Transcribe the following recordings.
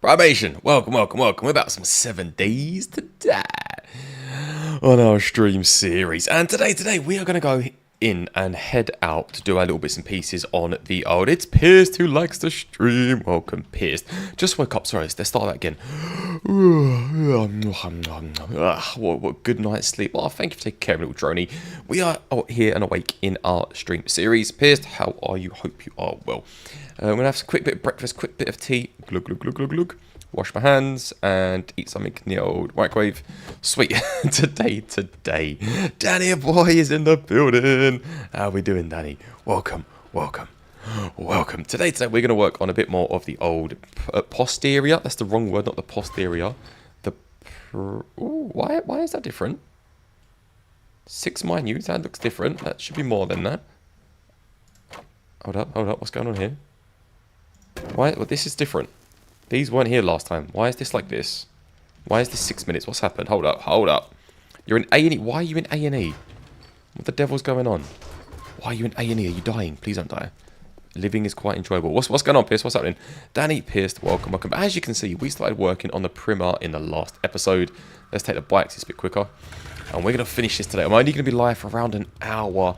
Primation, welcome. We're about some 7 days to die on our stream series. And today we are going to go in and head out to do our little bits and pieces on the old. It's Pierced who likes to stream. Welcome, Pierced. Just woke up, sorry, let's start that again. What good night's sleep. Well, thank you for taking care of little droney. We are here and awake in our stream series. Pierced, how are you? Hope you are well. I'm going to have a quick bit of breakfast, quick bit of tea. Glug, glug, glug, glug, glug. Wash my hands and eat something in the old microwave. Sweet. today, Danny boy is in the building. How are we doing, Danny? Welcome. Today we're going to work on a bit more of the old posterior. That's the wrong word, not the posterior. Why is that different? 6 minute, that looks different. That should be more than that. Hold up. What's going on here? Why? Well, this is different. These weren't here last time. Why is this like this? Why is this 6 minutes? What's happened? Hold up. You're in A&E. Why are you in A&E? What the devil's going on? Why are you in A&E? Are you dying? Please don't die. Living is quite enjoyable. What's going on, Pierce? What's happening? Danny, Pierce, welcome. As you can see, we started working on the Primate in the last episode. Let's take the bikes. It's a bit quicker. And we're going to finish this today. I'm only going to be live for around an hour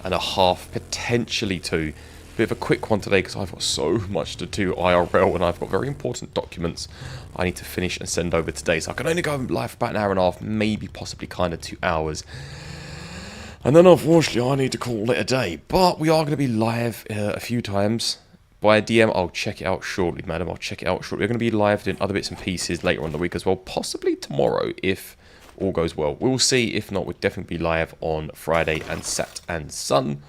and a half, potentially 2. Bit of a quick one today because I've got so much to do IRL and I've got very important documents I need to finish and send over today. So I can only go live for about an hour and a half, maybe possibly kind of 2 hours. And then unfortunately I need to call it a day. But we are going to be live a few times. By DM, I'll check it out shortly, madam. I'll check it out shortly. We're going to be live doing other bits and pieces later on in the week as well. Possibly tomorrow if all goes well. We'll see. If not, we'll definitely be live on Friday and Sat and Sun.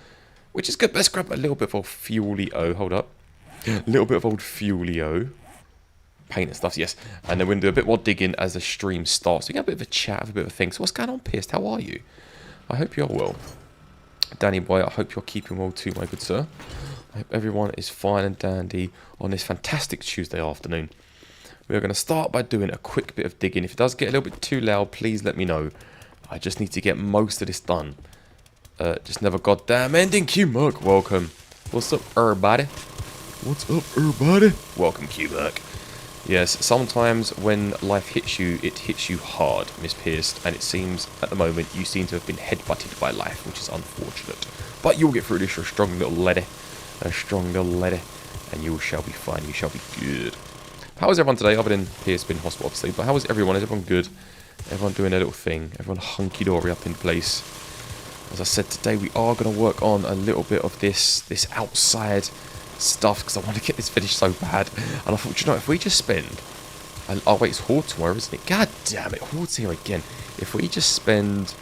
Which is good. Let's grab a little bit of old Fuelio. Hold up. A little bit of old Fuelio. Paint and stuff, yes. And then we're going to do a bit more digging as the stream starts. We get a bit of a chat, have a bit of a thing. So what's going on, Pierced? How are you? I hope you're well. Danny boy, I hope you're keeping well too, my good sir. I hope everyone is fine and dandy on this fantastic Tuesday afternoon. We are going to start by doing a quick bit of digging. If it does get a little bit too loud, please let me know. I just need to get most of this done. Just never goddamn ending. Q-Merc, welcome. What's up, everybody? Welcome, Q-Merc. Yes, sometimes when life hits you, it hits you hard, Miss Pierced, and it seems at the moment you seem to have been headbutted by life, which is unfortunate. But you'll get through this, you're a strong little lady. And you shall be fine, you shall be good. How is everyone today, other than Pierce being in hospital, obviously, but how is everyone? Is everyone good? Everyone doing their little thing? Everyone hunky-dory up in place? As I said, today we are going to work on a little bit of this outside stuff because I want to get this finished so bad. And I thought, you know, if we just spend... Oh, wait, it's Horde tomorrow, isn't it? God damn it, Horde's here again. If we just spend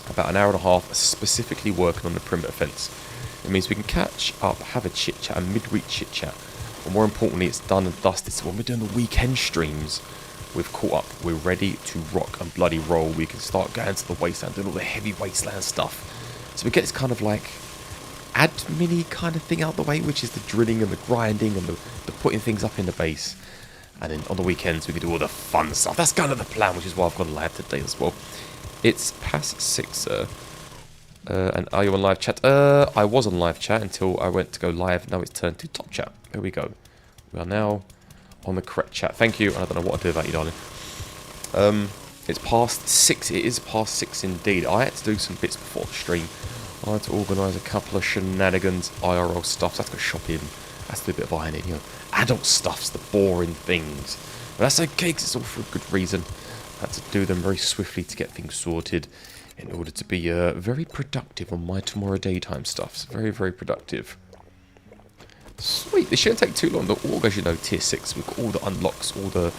about an hour and a half specifically working on the perimeter fence, it means we can catch up, have a chit-chat, a midweek chit-chat. But more importantly, it's done and dusted. So when we're doing the weekend streams, we've caught up, we're ready to rock and bloody roll. We can start going to the wasteland, doing all the heavy wasteland stuff. So we get this kind of like admin-y kind of thing out the way, which is the drilling and the grinding and the putting things up in the base. And then on the weekends we can do all the fun stuff. That's kind of the plan, which is why I've gone live today as well. It's past 6, sir. And are you on live chat? I was on live chat until I went to go live. Now it's turned to top chat. There we go. We are now on the correct chat. Thank you. I don't know what to do about you, darling. It's past 6. It is past 6 indeed. I had to do some bits before the stream. I had to organise a couple of shenanigans, IRL stuff. So I had to go shopping. I had to do a bit of ironing, you know. Adult stuffs, the boring things. But that's okay because it's all for a good reason. I had to do them very swiftly to get things sorted in order to be very productive on my tomorrow daytime stuff. Very, very productive. Sweet, this shouldn't take too long. The org, as you know, tier 6. We've got all the unlocks, all the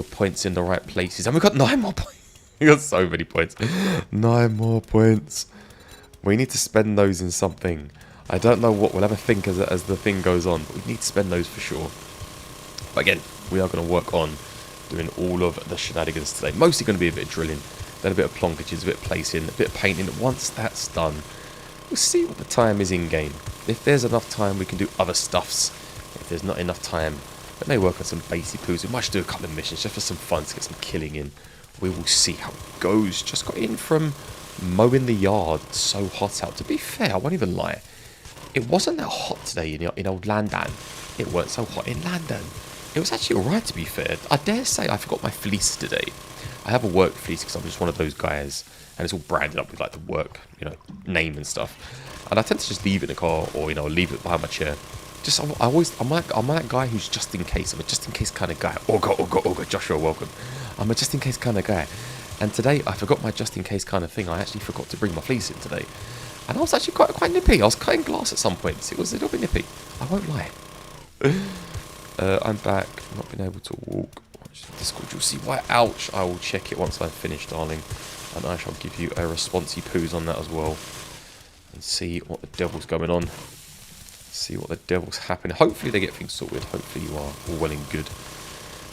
points in the right places. And we've got 9 more points. We've got so many points. 9 more points. We need to spend those in something. I don't know what. We'll have a think as the thing goes on. But we need to spend those for sure. But again, we are going to work on doing all of the shenanigans today. Mostly going to be a bit of drilling. Then a bit of plonkages, a bit of placing, a bit of painting. Once that's done, we'll see what the time is in-game. If there's enough time, we can do other stuffs. If there's not enough time, we may work on some basic poos. We might just do a couple of missions just for some fun to get some killing in. We will see how it goes. Just got in from mowing the yard. It's so hot out. To be fair, I won't even lie. It wasn't that hot today in old London. It weren't so hot in London. It was actually alright, to be fair. I dare say I forgot my fleece today. I have a work fleece because I'm just one of those guys, and it's all branded up with like the work, name and stuff. And I tend to just leave it in the car, or leave it behind my chair. Just I'm that guy who's just in case. I'm a just in case kind of guy. Ogre, Joshua, welcome. I'm a just in case kind of guy. And today I forgot my just in case kind of thing. I actually forgot to bring my fleece in today, and I was actually quite nippy. I was cutting glass at some points. It was a little bit nippy. I won't lie. I'm back. Not been able to walk. Watch the Discord. You'll see why. Ouch. I will check it once I've finished, darling, and I shall give you a responsey poos on that as well, and see what the devil's going on. See what the devil's happening. Hopefully they get things sorted. Hopefully you are all well and good.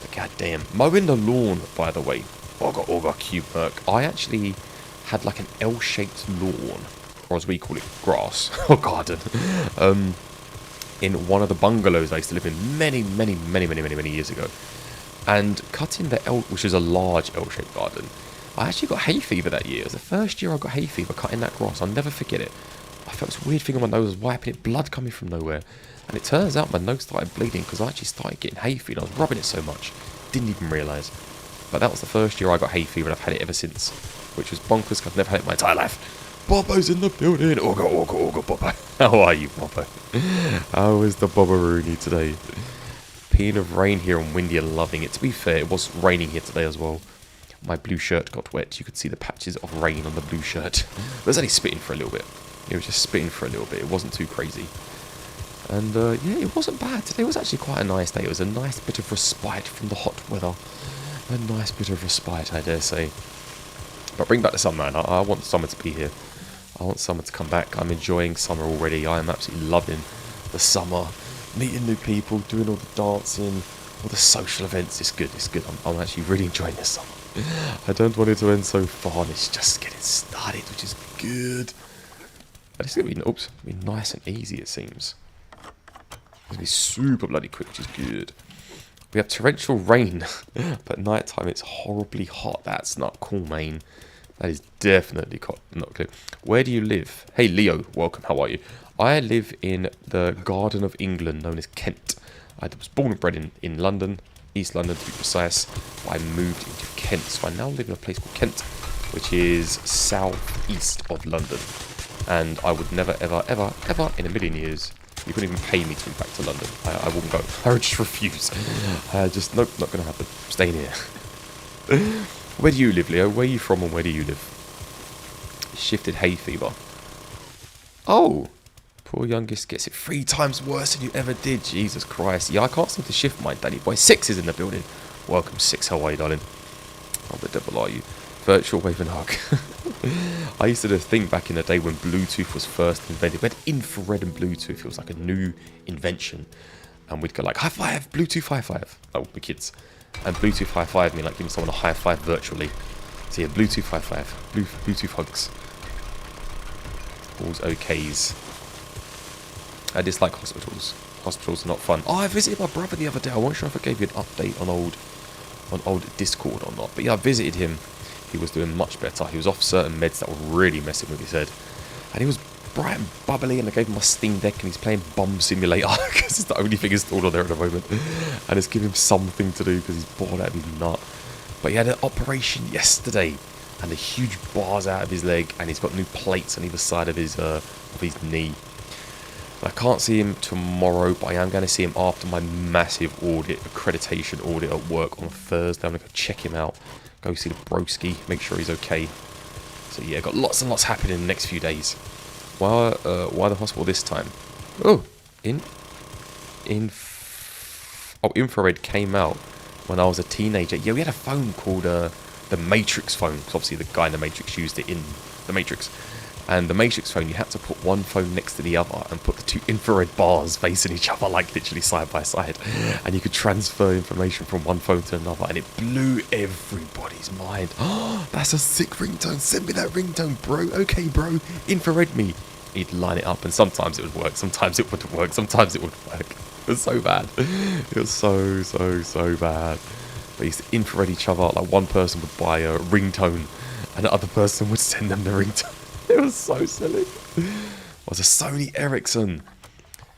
But goddamn, mowing the lawn, by the way. Ogre, cube merc. I actually had like an L-shaped lawn, or as we call it, grass or garden. In one of the bungalows I used to live in many years ago. And cutting the L, which is a large L-shaped garden, I actually got hay fever that year. It was the first year I got hay fever cutting that grass. I'll never forget it. I felt this weird thing on my nose, I was wiping it, blood coming from nowhere. And it turns out my nose started bleeding because I actually started getting hay fever. I was rubbing it so much. Didn't even realise. But that was the first year I got hay fever, and I've had it ever since. Which was bonkers because I've never had it my entire life. Bobo's in the building. Ogre, Bobo. How are you, Bobo? How is the Bobo-rooney today? Peeing of rain here and windy and loving it. To be fair, it was raining here today as well. My blue shirt got wet. You could see the patches of rain on the blue shirt. It was only spitting for a little bit. It was just spitting for a little bit. It wasn't too crazy. And yeah, it wasn't bad. Today was actually quite a nice day. It was a nice bit of respite from the hot weather. A nice bit of respite, I dare say. But bring back the summer, man. I want summer to be here. I want summer to come back. I'm enjoying summer already. I am absolutely loving the summer. Meeting new people, doing all the dancing, all the social events. It's good, it's good. I'm actually really enjoying this summer. I don't want it to end so far. It's just getting started, which is good. But it's going to be nice and easy, it seems. It's going to be super bloody quick, which is good. We have torrential rain, but night time it's horribly hot. That's not cool, man. That is definitely not cool. Where do you live? Hey, Leo, welcome. How are you? I live in the Garden of England, known as Kent. I was born and bred in London, East London to be precise. I moved into Kent, so I now live in a place called Kent, which is southeast of London. And I would never, ever in a million years, you couldn't even pay me to move back to London. I wouldn't go. I would just refuse. Nope, not going to happen. I'm staying here. Where do you live, Leo? Where are you from and where do you live? Shifted hay fever. Oh, poor youngest gets it 3 times worse than you ever did. Jesus Christ. Yeah, I can't seem to shift mine, Danny boy. 6 is in the building. Welcome, 6. How are you, darling? How the devil are you? Virtual wave and hug. I used to do a thing back in the day when Bluetooth was first invented. We had infrared and Bluetooth. It was like a new invention. And we'd go like, high five, Bluetooth high five. Oh, the kids. And Bluetooth high five mean like giving someone a high five virtually. So yeah, Bluetooth high five. Bluetooth hugs. All's okays. I dislike hospitals. Hospitals are not fun. Oh, I visited my brother the other day. I wasn't sure if I gave you an update on old Discord or not. But yeah, I visited him. He was doing much better. He was off certain meds that were really messing with his head. And he was bright and bubbly, and I gave him my Steam Deck, and he's playing Bomb Simulator, because it's the only thing installed on there at the moment. And it's giving him something to do, because he's bored out of his nut. But he had an operation yesterday, and the huge bars out of his leg, and he's got new plates on either side of his knee. I can't see him tomorrow, but I am going to see him after my massive accreditation audit at work on Thursday. I'm going to go check him out. Go see the broski, make sure he's okay. So yeah, got lots and lots happening in the next few days. Why the hospital this time? Oh, infrared came out when I was a teenager. Yeah, we had a phone called the Matrix phone, because obviously the guy in the Matrix used it in the Matrix. And the Matrix phone, you had to put one phone next to the other and put the 2 infrared bars facing each other, like literally side by side. And you could transfer information from one phone to another, and it blew everybody's mind. Oh, that's a sick ringtone. Send me that ringtone, bro. Okay, bro. Infrared me. He'd line it up, and sometimes it would work. Sometimes it wouldn't work. Sometimes it would work. It was so bad. It was so bad. They used to infrared each other. Like one person would buy a ringtone, and the other person would send them the ringtone. It was so silly. It was a Sony Ericsson.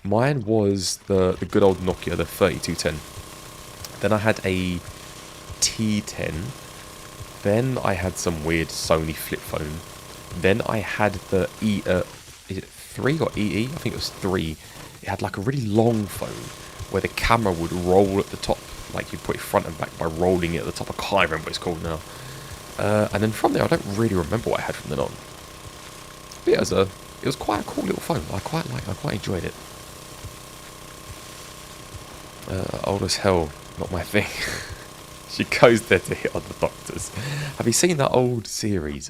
Mine was the good old Nokia, the 3210. Then I had a T10. Then I had some weird Sony flip phone. Then I had the is it 3 or EE? I think it was 3. It had like a really long phone where the camera would roll at the top, like you put it front and back by rolling it at the top. I can't remember what it's called now. And then from there, I don't really remember what I had from then on. But yeah, it was quite a cool little phone. I quite enjoyed it. Old as hell, not my thing. She goes there to hit on the doctors. Have you seen that old series,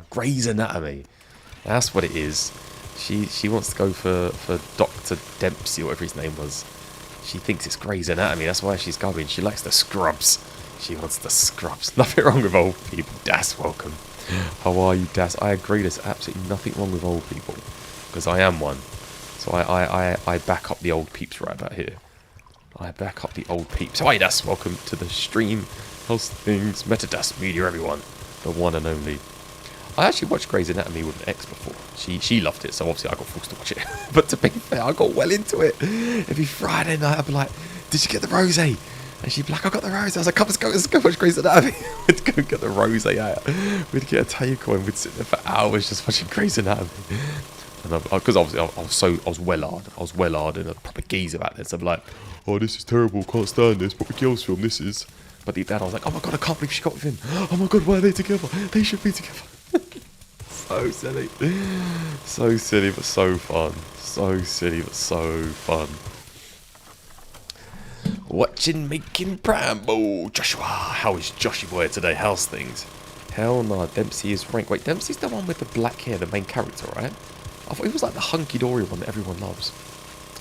Grey's Anatomy? That's what it is. She wants to go for Dr. Dempsey, or whatever his name was. She thinks it's Grey's Anatomy, that's why she's going. She likes the scrubs. She wants the scrubs. Nothing wrong with old people. Das, welcome. How are you, Das? I agree, there's absolutely nothing wrong with old people. Because I am one. So I back up the old peeps right about here. I back up the old peeps. Hi, Das. Welcome to the stream. How's things? Metadas Media, everyone. The one and only. I actually watched Grey's Anatomy with an ex before. She loved it, so obviously I got forced to watch it. But to be fair, I got well into it. Every Friday night, I'd be like, did you get the rosé? And she'd be like, I got the rosé. I was like, come, let's go watch Grey's Anatomy. We'd go get the rosé out. We'd get a takeaway and we'd sit there for hours just watching Grey's Anatomy. Because obviously I was well-hard and a proper geezer back then. So I'm like, oh, this is terrible, can't stand this. What a girls' film this is. But deep down I was like, oh my god, I can't believe she got with him. Oh my god, why are they together? They should be together. So silly. So silly, but so fun. So silly, but so fun. Watching Making Pramble. Joshua, how is Joshy boy today? How's things? Hell no, Dempsey is rank. Wait, Dempsey's the one with the black hair, the main character, right? I thought he was like the hunky-dory one that everyone loves.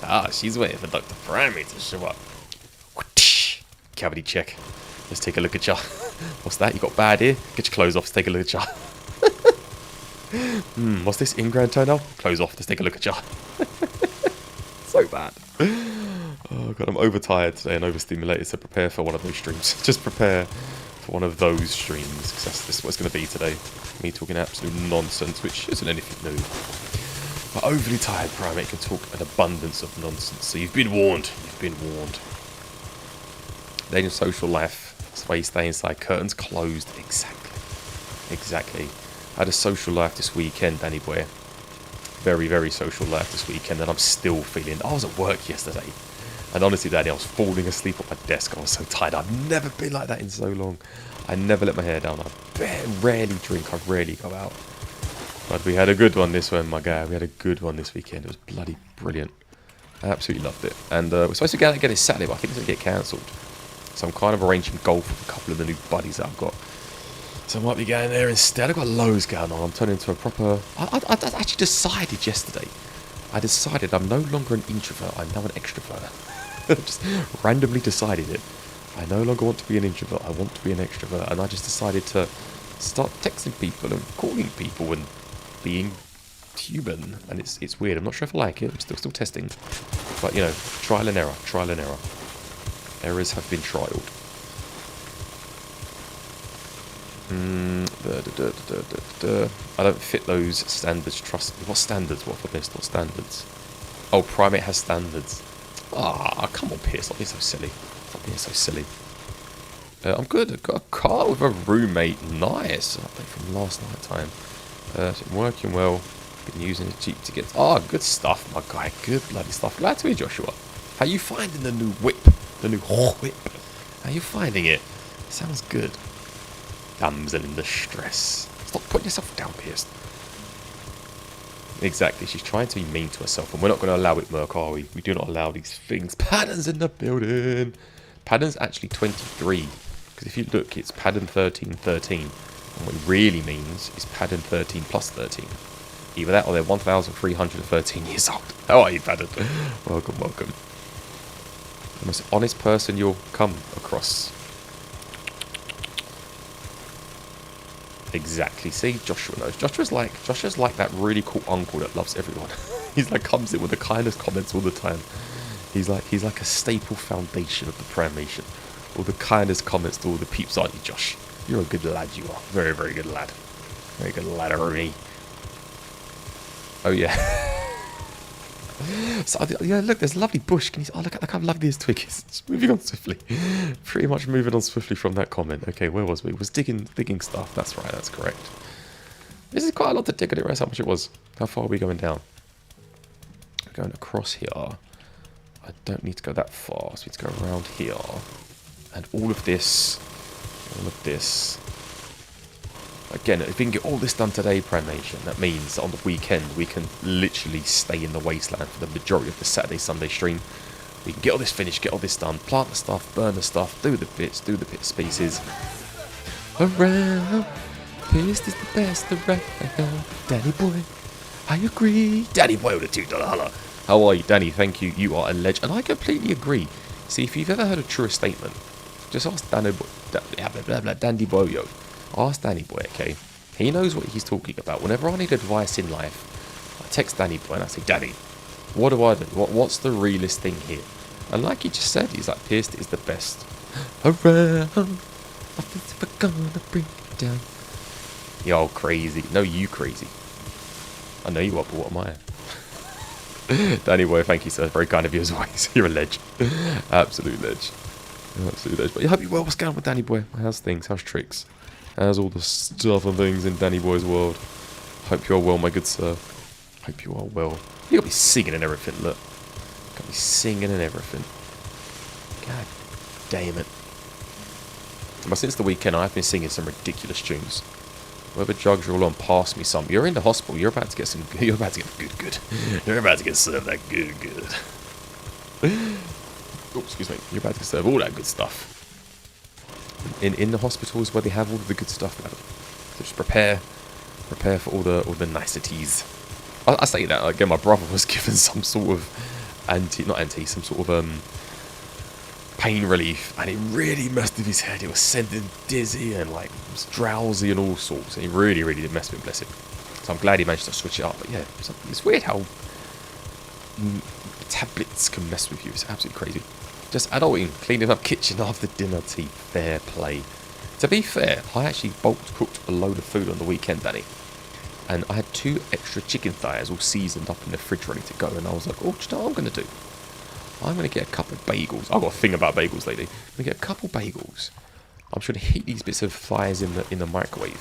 Ah, she's waiting for Dr. Primate to show up. Cavity check. Let's take a look at ya. What's that? You got bad ear? Get your clothes off. Let's take a look at ya. What's this? In-ground toenail? Clothes off. Let's take a look at ya. So bad. Oh god, I'm overtired today and overstimulated, so prepare for one of those streams. Just prepare for one of those streams, because this is what it's going to be today. Me talking absolute nonsense, which isn't anything new. But overly tired Primate can talk an abundance of nonsense, so you've been warned. You've been warned. Then in social life, that's why you stay inside. Curtains closed. Exactly. I had a social life this weekend, Danny boy. Very, very social life this weekend, and I'm still feeling... I was at work yesterday, and honestly, Danny, I was falling asleep at my desk. I was so tired. I've never been like that in so long. I never let my hair down. I rarely drink. I rarely go out. But we had a good one this one, my guy. We had a good one this weekend. It was bloody brilliant. I absolutely loved it. And we're supposed to get it Saturday, but I think it's going to get cancelled. So I'm kind of arranging golf with a couple of the new buddies that I've got. So I might be going there instead. I've got loads going on. I'm turning into a proper... I actually decided yesterday. I decided I'm no longer an introvert. I'm now an extrovert. Just randomly decided it. I no longer want to be an introvert. I want to be an extrovert. And I just decided to start texting people and calling people and being human. And it's weird. I'm not sure if I like it. I'm still testing. But, you know, trial and error. Trial and error. Errors have been trialed. I don't fit those standards, trust me. What standards? What for this? What standards? Oh, Primate has standards. Ah, come on, Pierce. Stop being so silly. Stop being so silly. I'm good. I've got a car with a roommate. Nice. Update from last night time. It's working well. Been using it cheap to get... Ah, good stuff, my guy. Good bloody stuff. Glad to hear, Joshua. How you finding the new whip? The new whip? How you finding it? Sounds good. Damsel in distress. Stop putting yourself down, Pierce. Exactly, she's trying to be mean to herself, and we're not going to allow it, Merc, are we? We do not allow these things. Pattern's in the building. Pattern's actually 23, because if you look, it's pattern 1313, and what it really means is pattern 13 plus 13. Either that or they're 1,313 years old. How are you, Pattern? Welcome, welcome. The most honest person you'll come across. Exactly. See, Joshua knows. Joshua's like that really cool uncle that loves everyone. He's like comes in with the kindest comments all the time. He's like a staple foundation of the Primation. All the kindest comments to all the peeps, aren't you, Josh? You're a good lad, you are. Very, very good lad. Very good lad, me. Oh yeah. So, yeah, look, there's a lovely bush. Can you? Oh, look how lovely this twig is. Just moving on swiftly. Pretty much moving on swiftly from that comment. Okay, where was we? It was digging stuff. That's right. That's correct. This is quite a lot to dig. I didn't realize how much it was. How far are we going down? We're going across here. I don't need to go that far. So we need to go around here. And all of this. Again, if we can get all this done today, Primation, that means that on the weekend we can literally stay in the wasteland for the majority of the Saturday, Sunday stream. We can get all this finished, get all this done, plant the stuff, burn the stuff, do the bits pieces. Around, this is the best around. Danny boy, I agree. Danny boy with a $2 holla. How are you, Danny? Thank you. You are a legend. And I completely agree. See, if you've ever heard a true statement, just ask Danny boy, Dandy Boyo. Ask Danny Boy, okay? He knows what he's talking about. Whenever I need advice in life, I text Danny Boy and I say, Danny, what do I do? What's the realest thing here? And like he just said, he's like, Pierce is the best. Around, nothing's ever gonna bring it down. Yo, crazy. No, you crazy. I know you are, but what am I? Danny Boy, thank you, sir. Very kind of you as always. You're a ledge. Absolute ledge. Absolute ledge. But I hope you're well. What's going on with Danny Boy? How's things? How's tricks? How's all the stuff and things in Danny Boy's world? Hope you are well, my good sir. Hope you are well. You gotta be singing and everything, look. Gotta be singing and everything. God damn it. But since the weekend, I've been singing some ridiculous tunes. Whoever jogs roll on past me some. You're in the hospital. You're about to get some. You're about to get good. You're about to get served that good. Oh, excuse me. You're about to get served all that good stuff. In the hospitals where they have all of the good stuff, madam. So just prepare for all the niceties. I say that again. My brother was given some sort of some sort of pain relief, and it really messed with his head. It was sending dizzy and like was drowsy and all sorts, and he really did mess with him, bless him. So I'm glad he managed to switch it up. But yeah, it's weird how tablets can mess with you. It's absolutely crazy. Just adulting, cleaning up kitchen after dinner tea. Fair play. To be fair, I actually bulk cooked a load of food on the weekend, Danny. And I had 2 extra chicken thighs all seasoned up in the fridge ready to go. And I was like, oh, do you know what I'm going to do? I'm going to get a couple of bagels. I've got a thing about bagels lately. I'm going to get a couple bagels. I'm just going to heat these bits of thighs in the microwave.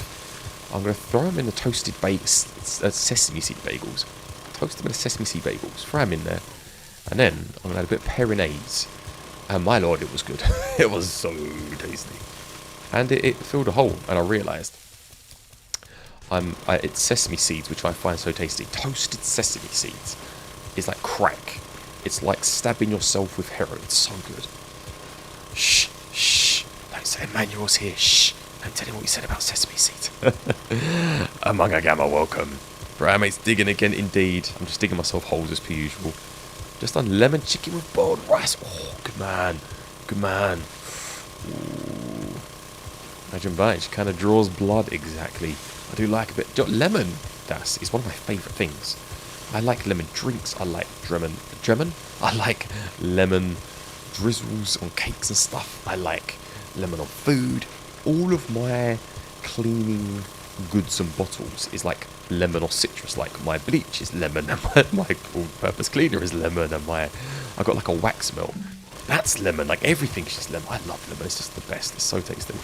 I'm going to throw them in the toasted sesame seed bagels. Toast them in the sesame seed bagels. Throw them in there. And then I'm going to add a bit of peronaise. And my lord, it was good. It was so tasty. And it filled a hole. And I realised it's sesame seeds, which I find so tasty. Toasted sesame seeds is like crack. It's like stabbing yourself with heroin. It's so good. Shh. Don't say Emmanuel's here. Shh. Don't tell him what you said about sesame seeds. Among a gamma, welcome. Primate's digging again, indeed. I'm just digging myself holes as per usual. Just done lemon chicken with boiled rice. Oh, good man. Ooh. Imagine that. She kind of draws blood, exactly. I do like a bit. Lemon, that is one of my favourite things. I like lemon drinks. I like I like lemon drizzles on cakes and stuff. I like lemon on food. All of my cleaning goods and bottles is like lemon or citrus. Like my bleach is lemon, and my all-purpose cleaner is lemon, and I got like a wax melt. That's lemon. Like everything's just lemon. I love lemon. It's just the best. It's so tasty.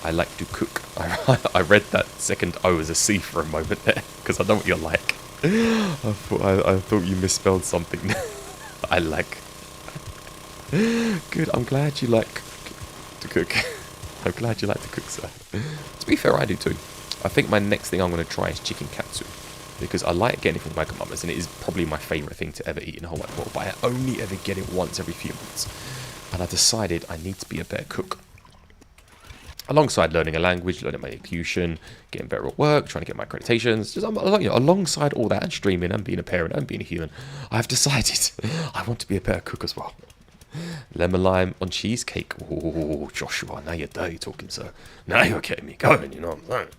I like to cook. I read that second O as a C for a moment there because I know what you're like. I thought you misspelled something. I like. Good. I'm glad you like to cook. I'm glad you like to cook, sir. To be fair, I do too. I think my next thing I'm going to try is chicken katsu, because I like getting it from Wagamama's, and it is probably my favourite thing to ever eat in the whole wide world, but I only ever get it once every few months. And I decided I need to be a better cook. Alongside learning a language, learning my elocution, getting better at work, trying to get my accreditations, just alongside all that and streaming and being a parent and being a human, I've decided I want to be a better cook as well. Lemon lime on cheesecake. Oh, Joshua, now you're dirty talking, sir. Now you're getting me going, you know what I'm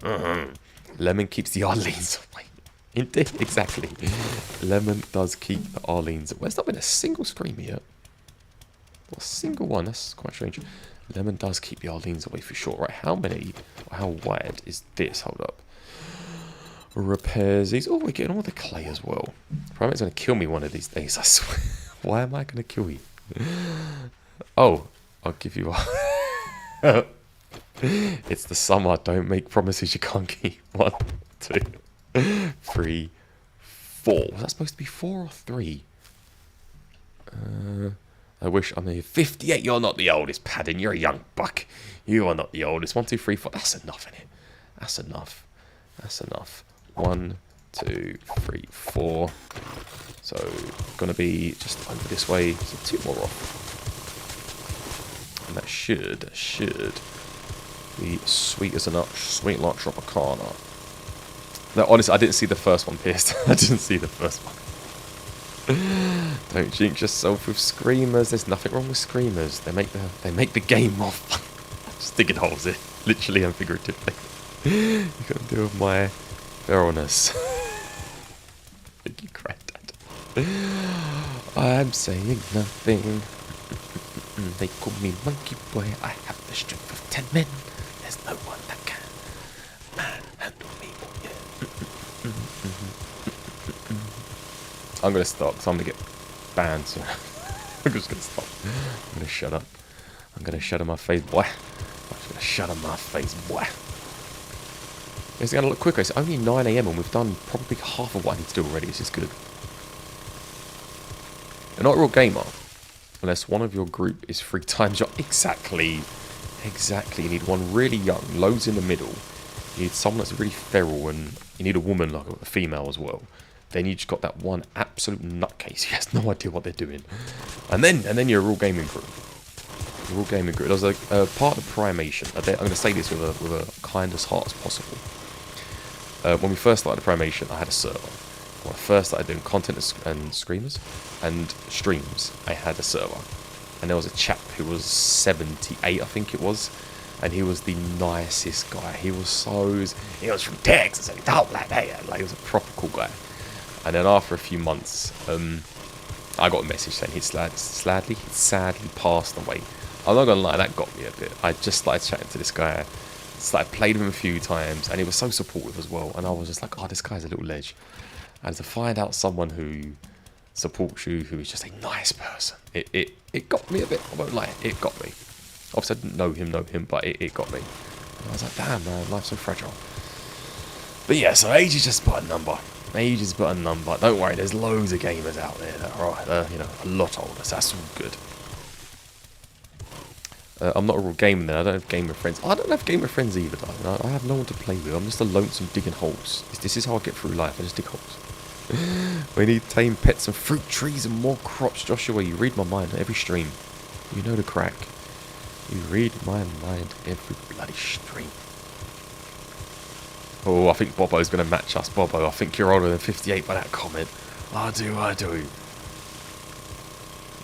saying? Lemon keeps the Arlene's away. Indeed, exactly. Lemon does keep the Arlene's away. There's not been a single scream yet. Not a single one. That's quite strange. Lemon does keep the Arlene's away for sure. Right, how wide is this? Hold up. repairs these. Oh, we're getting all the clay as well. Primate's going to kill me one of these days, I swear. Why am I going to kill you? Oh, I'll give you a... It's the summer. Don't make promises you can't keep. 1, 2, 3, 4. Was that supposed to be 4 or 3? I wish I'm here. 58. You're not the oldest, Padding. You're a young buck. You are not the oldest. 1, 2, 3, 4. That's enough, innit? That's enough. That's enough. 1, 2, 3, 4. So, gonna be just over this way. So 2 more off. And that should be sweet as a nut, sweet like Tropicana. No, honestly, I didn't see the first one, Pierce. I didn't see the first one. Don't jinx yourself with screamers. There's nothing wrong with screamers. They make the game more fun. Just digging holes in, literally and figuratively. You gotta deal with my feralness. Thank you, Granddad. I'm saying nothing. They call me Monkey Boy. I have the strength of 10 men. There's no one that can manhandle me. I'm gonna stop because I'm gonna get banned soon. I'm just gonna stop. I'm gonna shut up. I'm gonna shut up my face, boy. I'm just gonna shut up my face, boy. It's gonna look quicker. It's only 9 AM and we've done probably half of what I need to do already. This is good. You're not a real gamer unless one of your group is 3 times your... Exactly. You need one really young, loads in the middle. You need someone that's really feral, and you need a woman, like a female as well. Then you just got that one absolute nutcase who has no idea what they're doing. And then you're a real gaming group. A real gaming group. It was like part of the Primation. I'm going to say this with a kindest heart as possible. When we first started the Primation, I had a server. When I first started doing content and screamers and streams, I had a server. And there was a chap who was 78, I think it was. And he was the nicest guy. He was from Texas, and he talked like that. Like, he was a proper cool guy. And then after a few months, I got a message saying he'd sadly passed away. I'm not gonna lie, that got me a bit. I just started chatting to this guy. Played with him a few times, and he was so supportive as well. And I was just like, oh, this guy's a little ledge. And to find out someone who supports you, who is just a nice person, it got me a bit. I won't lie, it got me. Obviously, I didn't know him, but it got me. And I was like, damn, man, life's so fragile. But yeah, so age is just but a number. Age is but a number. Don't worry, there's loads of gamers out there that are, a lot older, so that's all good. I'm not a real gamer then. I don't have gamer friends. I don't have gamer friends either, though. I have no one to play with. I'm just a lonesome digging holes. This is how I get through life. I just dig holes. We need tame pets and fruit trees and more crops. Joshua, you read my mind every stream. You know the crack. You read my mind every bloody stream. Oh, I think Bobo's going to match us. Bobo, I think you're older than 58 by that comment. I do.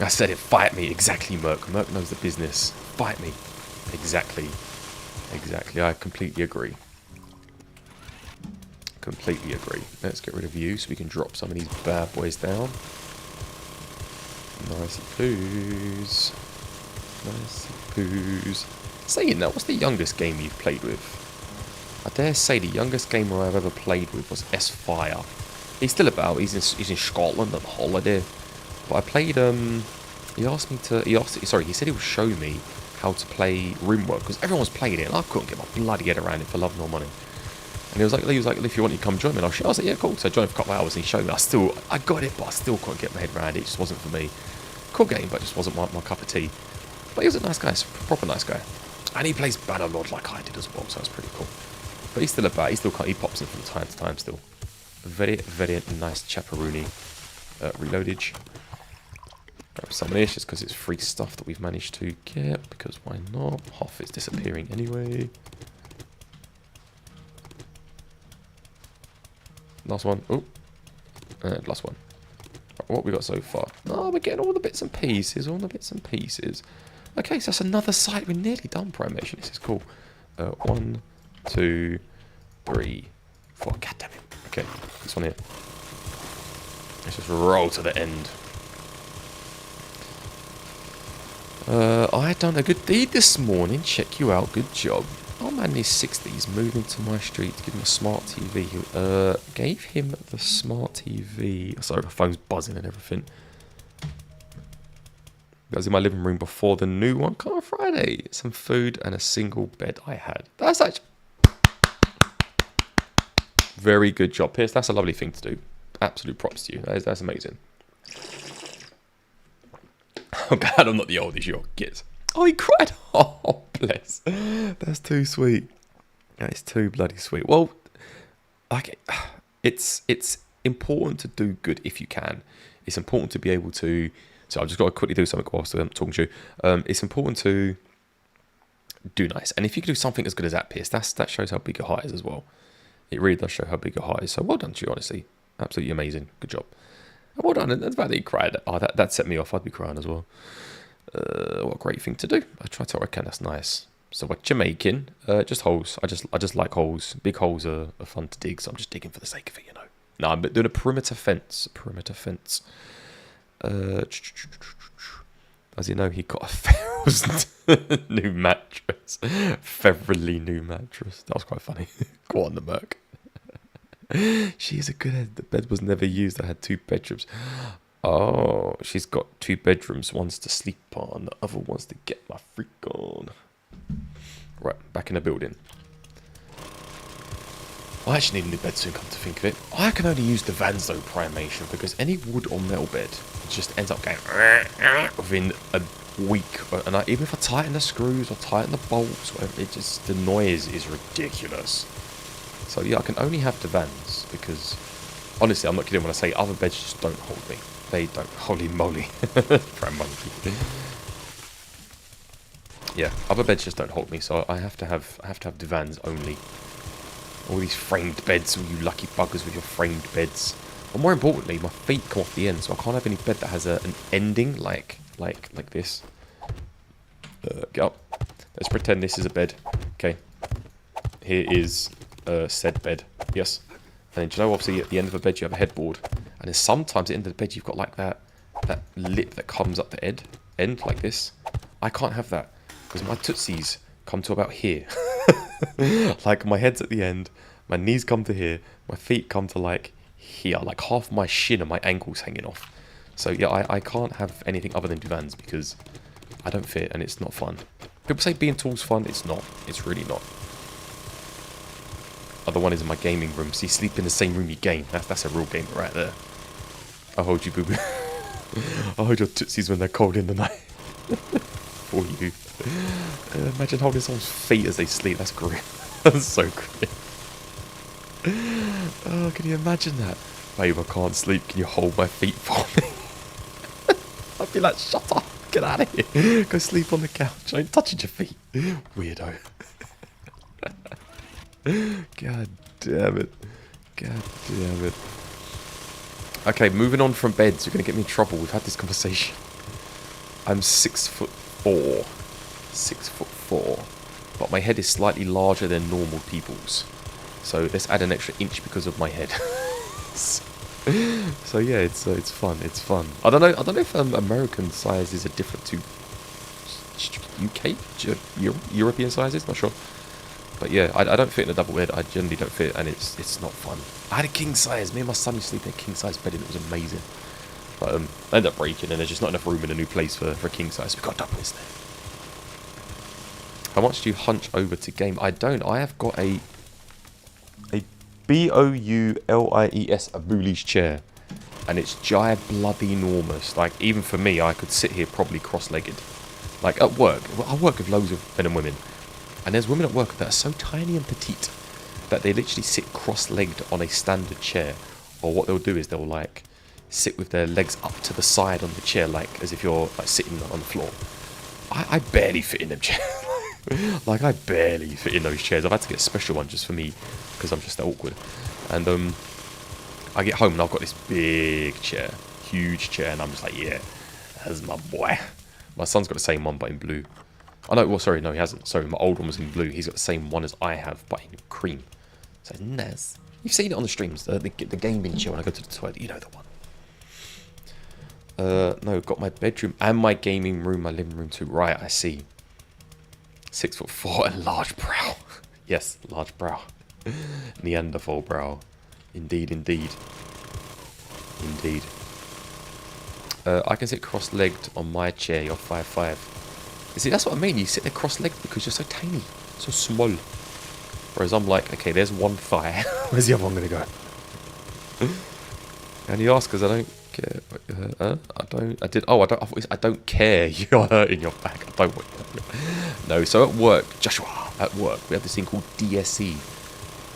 I said it, fight me. Exactly, Merc. Merc knows the business. Fight me. Exactly. I completely agree. Let's get rid of you so we can drop some of these bad boys down. Nicey poos. Saying that, what's the youngest game you've played with? I dare say the youngest gamer I've ever played with was S-Fire. He's still about. He's in Scotland on holiday. But I played. He said he would show me how to play RuneWorld because everyone was playing it and I couldn't get my bloody head around it for love nor money. And he was like, if you want, you come join me. And I was like, yeah, cool. So I joined for a couple of hours and he showed me. I got it, but I still couldn't get my head around it. It just wasn't for me. Cool game, but it just wasn't my cup of tea. But he was a nice guy, proper nice guy. And he plays Bannerlord like I did as well, so it's pretty cool. But he's still about. He pops in from time to time still. Very, very nice chaperoony. Reloadage. Grab some of this just because it's free stuff that we've managed to get. Because why not? Half is disappearing anyway. Last one. Oh. Last one. What we got so far? Oh, we're getting all the bits and pieces. Okay, so that's another site. We're nearly done Primation. This is cool. 1, 2, 3, 4. God damn it. Okay, this one here. Let's just roll to the end. I done a good deed this morning. Check you out. Good job. Oh, man in his 60s moving to my street to give him a smart TV. Gave him the smart TV. Sorry, my phone's buzzing and everything. I was in my living room before the new one. Come on Friday. Some food and a single bed I had. That's actually... Very good job, Pierce. That's a lovely thing to do. Absolute props to you. That's amazing. I'm glad I'm not the oldest you're kids. Oh, he cried. Oh, bless. That's too sweet. That is too bloody sweet. Well, like, it's important to do good if you can. It's important to be able to... So I've just got to quickly do something whilst I'm talking to you. It's important to do nice. And if you can do something as good as that, Pierce, that shows how big your heart is as well. It really does show how big your heart is. So well done to you, honestly. Absolutely amazing. Good job. And well done. And the fact that you cried, oh, that set me off. I'd be crying as well. What a great thing to do. I try to what I can. That's nice. So what you're making? Just holes. I just like holes. Big holes are fun to dig. So I'm just digging for the sake of it, you know. No, I'm doing a perimeter fence. As you know, he got a new mattress. Featherly new mattress. That was quite funny. Go on, the Merc. She's a good head. The bed was never used. I had 2 bedrooms. Oh, she's got 2 bedrooms. One's to sleep on. The other one's to get my freak on. Right, back in the building. I actually need a new bed soon, come to think of it. I can only use the Vans though, Primation, because any wood or metal bed just ends up going within a week. And even if I tighten the screws or tighten the bolts, whatever, the noise is ridiculous. So yeah, I can only have the Vans because, honestly, I'm not kidding when I say other beds just don't hold me. They don't. Holy moly. Yeah, other beds just don't hold me, so I have to have the Vans only. All these framed beds, all you lucky buggers with your framed beds. But more importantly, my feet come off the end, so I can't have any bed that has an ending like this. Get up. Let's pretend this is a bed. Okay. Here is said bed. Yes. And then, do you know, obviously at the end of a bed you have a headboard, and then sometimes at the end of the bed you've got like that lip that comes up the end like this. I can't have that because my tootsies come to about here. Like my head's at the end, my knees come to here, my feet come to like here, like half my shin and my ankles hanging off. So yeah, I can't have anything other than Vans because I don't fit and it's not fun. People say being tall's fun. It's not. It's really not. Other one is in my gaming room. So you sleep in the same room you game. That's a real gamer right there. I'll hold you, boo-boo. I'll hold your tootsies when they're cold in the night. For you. Imagine holding someone's feet as they sleep. That's grim. That's so grim. Oh, can you imagine that? Babe, I can't sleep. Can you hold my feet for me? I'd be like, shut up. Get out of here. Go sleep on the couch. I ain't touching your feet. Weirdo. God damn it. God damn it. Okay, moving on from beds. You're going to get me in trouble. We've had this conversation. I'm 6'4". 6'4". But my head is slightly larger than normal people's. So let's add an extra inch because of my head. So yeah, it's fun. It's fun. I don't know if American sizes are different to UK, European sizes. Not sure. But yeah, I don't fit in a double bed. I generally don't fit, and it's not fun. I had a king size. Me and my son used to sleep in a king size bed, and it was amazing. But I ended up breaking, and there's just not enough room in a new place for a king size. We got double instead. How much do you hunch over to game? I don't. I have got a Boulies, a Boulies chair, and it's giant bloody enormous. Like even for me, I could sit here probably cross-legged. Like at work, I work with loads of men and women, and there's women at work that are so tiny and petite that they literally sit cross-legged on a standard chair. Or what they'll do is they'll like sit with their legs up to the side on the chair, like as if you're like sitting on the floor. I barely fit in them chairs. Like I barely fit in those chairs. I've had to get a special one just for me because I'm just that awkward. And I get home and I've got this big chair, huge chair, and I'm just like, yeah, that's my boy. My son's got the same one but in blue. Oh no, well sorry, no he hasn't. Sorry, my old one was in blue. He's got the same one as I have but in cream. So nice. You've seen it on the streams, the gaming chair when I go to the toilet. You know the one. No, got my bedroom and my gaming room, my living room too. Right, I see. 6'4" and large brow. Yes, large brow. Neanderthal brow. Indeed, indeed. Indeed. I can sit cross-legged on my chair. You're 5'5". You see, that's what I mean. You sit there cross-legged because you're so tiny. So small. Whereas I'm like, okay, there's one thigh. Where's the other one going to go? And you ask because I don't care. I don't care. You're hurting your back. I don't want you. No, so at work, Joshua, at work, we have this thing called DSE.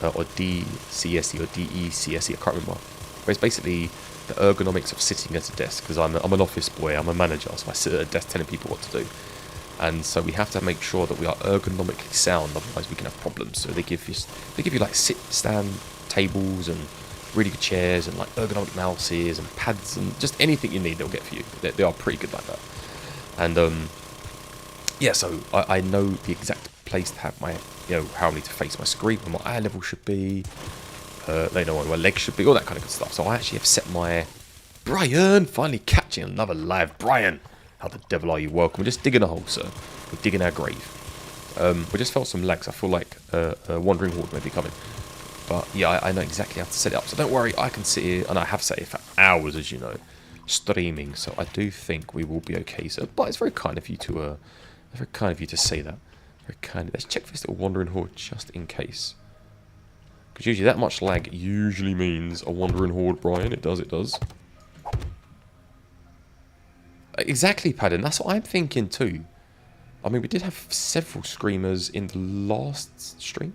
Or DCSE or DECSE, I can't remember. Where it's basically the ergonomics of sitting at a desk. Because I'm an office boy, I'm a manager, so I sit at a desk telling people what to do. And so we have to make sure that we are ergonomically sound, otherwise we can have problems. So they give you like stand tables and really good chairs and like ergonomic mouses and pads and just anything you need they'll get for you. They are pretty good like that. And yeah, so I know the exact place to have my, how I need to face my screen, where my eye level should be, they know where my legs should be, all that kind of good stuff. So I actually have set my... Brian! Finally catching another live Brian! How the devil are you? Welcome. We're just digging a hole, sir. We're digging our grave. We just felt some lags. I feel like a wandering horde may be coming. But yeah, I know exactly how to set it up. So don't worry, I can sit here, and I have sat here for hours, as you know, streaming. So I do think we will be okay, sir. But it's very kind of you to, say that. Very kind. Let's check for this little wandering horde just in case. Because usually that much lag usually means a wandering horde, Brian. It does, it does. Exactly, Paddon. That's what I'm thinking too. I mean, we did have several screamers in the last stream.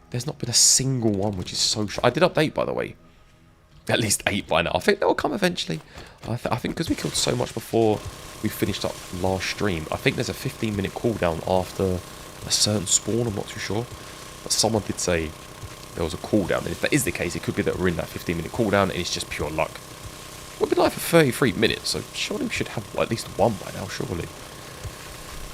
There's not been a single one, which is so... I did update, by the way. At least 8 by now. I think they'll come eventually. I think because we killed so much before we finished up last stream, I think there's a 15-minute cooldown after a certain spawn. I'm not too sure. But someone did say there was a cooldown. And if that is the case, it could be that we're in that 15-minute cooldown and it's just pure luck. We've been live for 33 minutes, so surely we should have at least one by now, surely.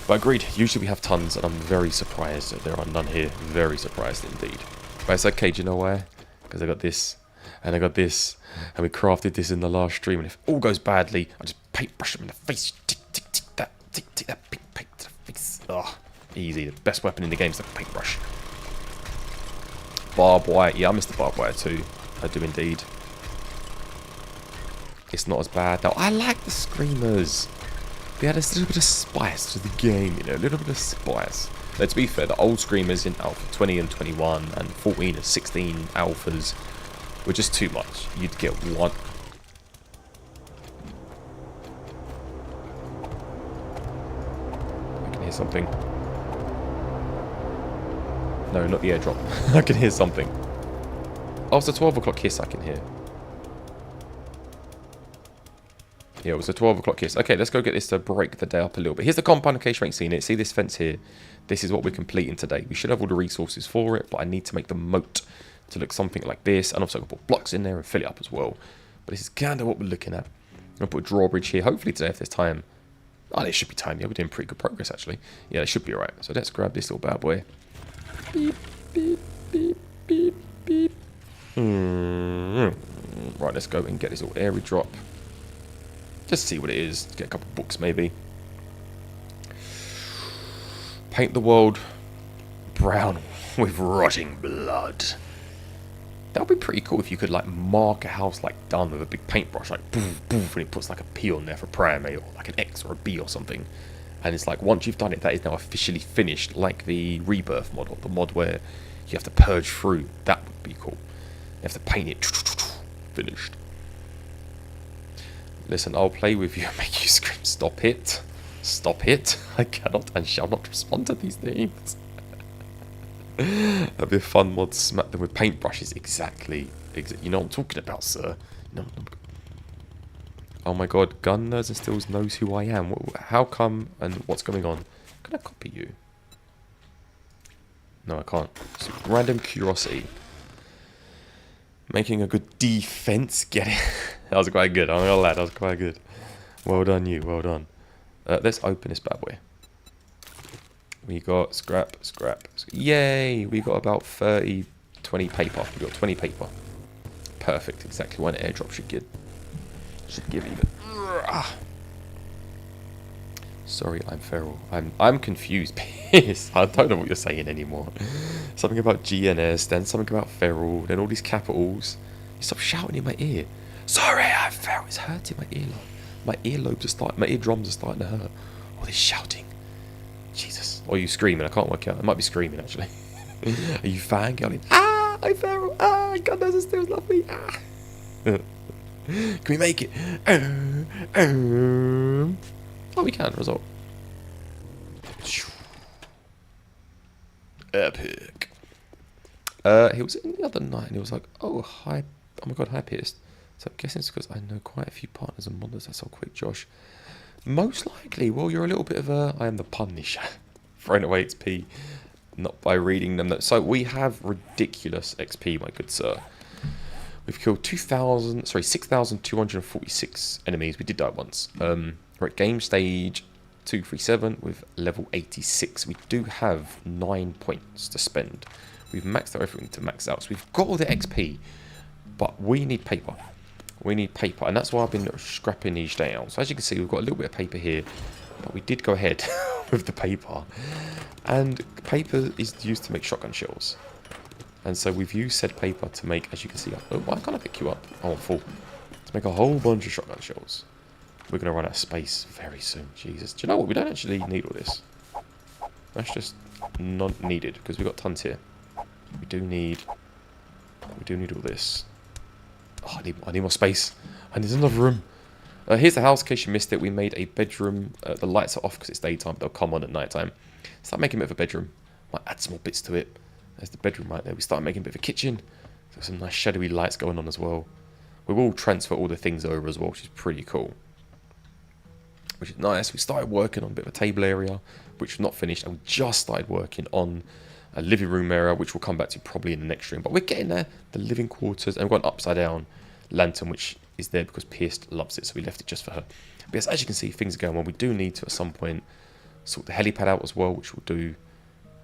But agreed, usually we have tons, and I'm very surprised that there are none here. Very surprised indeed. But it's okay, do you know why? Because I got this, and I got this, and we crafted this in the last stream, and if it all goes badly, I just paintbrush them in the face. Tick, tick, tick, tick that big paint to the face. Ugh, easy. The best weapon in the game is the paintbrush. Barbed wire. Yeah, I miss the barbed wire too. I do indeed. It's not as bad though. I like the screamers. They had a little bit of spice to the game, a little bit of spice. Now, to be fair, the old screamers in Alpha 20 and 21 and 14 and 16 alphas were just too much. You'd get one. I can hear something. No, not the airdrop. I can hear something. Oh, it's a 12 o'clock hiss I can hear. Yeah, it was a 12 o'clock kiss. Okay, let's go get this to break the day up a little bit. Here's the compound in case you ain't seen it. See this fence here? This is what we're completing today. We should have all the resources for it, but I need to make the moat to look something like this. And also I'll put blocks in there and fill it up as well. But this is kind of what we're looking at. I'm going to put a drawbridge here. Hopefully today if there's time. Oh, there should be time. Yeah, we're doing pretty good progress actually. Yeah, it should be alright. So let's grab this little bad boy. Beep, beep, beep, beep, beep. Right, let's go and get this little airy drop. Just see what it is. Get a couple books maybe. Paint the world brown with rotting blood. That would be pretty cool if you could like mark a house like done with a big paintbrush, like boof, boof, and it puts like a P on there for Primate or like an X or a B or something. And it's like once you've done it, that is now officially finished, like the Rebirth mod, or the mod where you have to purge through. That would be cool. You have to paint it. Finished. Listen, I'll play with you and make you scream, stop it. Stop it. I cannot and shall not respond to these things. That'd be a fun mod, smack them with paintbrushes. Exactly. You know what I'm talking about, sir. No. Oh my god, Gun Nerds and Stills knows who I am. How come and what's going on? Can I copy you? No, I can't. It's random curiosity. Making a good defense. Get it? That was quite good. I'm not gonna lie, that was quite good. Well done, you. Well done. Let's open this bad boy. We got scrap. Yay! We got about 20 paper. We got 20 paper. Perfect. Exactly what an airdrop should give. Should give even. Sorry, I'm feral. I'm confused. Piss. I don't know what you're saying anymore. Something about GNS, then something about feral, then all these capitals. You stop shouting in my ear. Sorry, I'm feral. It's hurting my earlobe. My earlobes are starting. My eardrums are starting to hurt. All this shouting. Jesus. Or are you screaming? I can't work out. I might be screaming actually. Are you fangirling? Ah, I'm feral. Ah, God knows it still love me. Ah. Can we make it? Oh, we can. Result. Epic. He was in the other night and he was like, oh, hi. Oh my god, hi, Pierce. So I'm guessing it's because I know quite a few partners and modders. That's all quick, Josh. Most likely. Well, you're a little bit of a... I am the punisher. Throwing away XP. Not by reading them. So we have ridiculous XP, my good sir. We've killed 6,246 enemies. We did that once. We're at game stage 237 with level 86. We do have 9 points to spend. We've maxed out everything to max out. So we've got all the XP, but we need paper. We need paper, and that's why I've been scrapping these down. So as you can see, we've got a little bit of paper here, but we did go ahead with the paper. And paper is used to make shotgun shells. And so we've used said paper to make, as you can see, oh, why can't I pick you up? Oh, I'm full. To make a whole bunch of shotgun shells. We're going to run out of space very soon. Jesus. Do you know what? We don't actually need all this. That's just not needed, because we've got tons here. We do need all this. Oh, I need more space. I need another room. Here's the house, in case you missed it. We made a bedroom. The lights are off because it's daytime. They'll come on at night time. Start making a bit of a bedroom. Might add some more bits to it. There's the bedroom right there. We started making a bit of a kitchen. There's some nice shadowy lights going on as well. We will transfer all the things over as well, which is pretty cool. Which is nice. We started working on a bit of a table area, which is not finished. And we just started working on a living room area, which we'll come back to probably in the next stream. But we're getting there. The living quarters. And we've got an upside down lantern, which is there because Pierce loves it. So we left it just for her. But yes, as you can see, things are going well. We do need to, at some point, sort the helipad out as well, which we'll do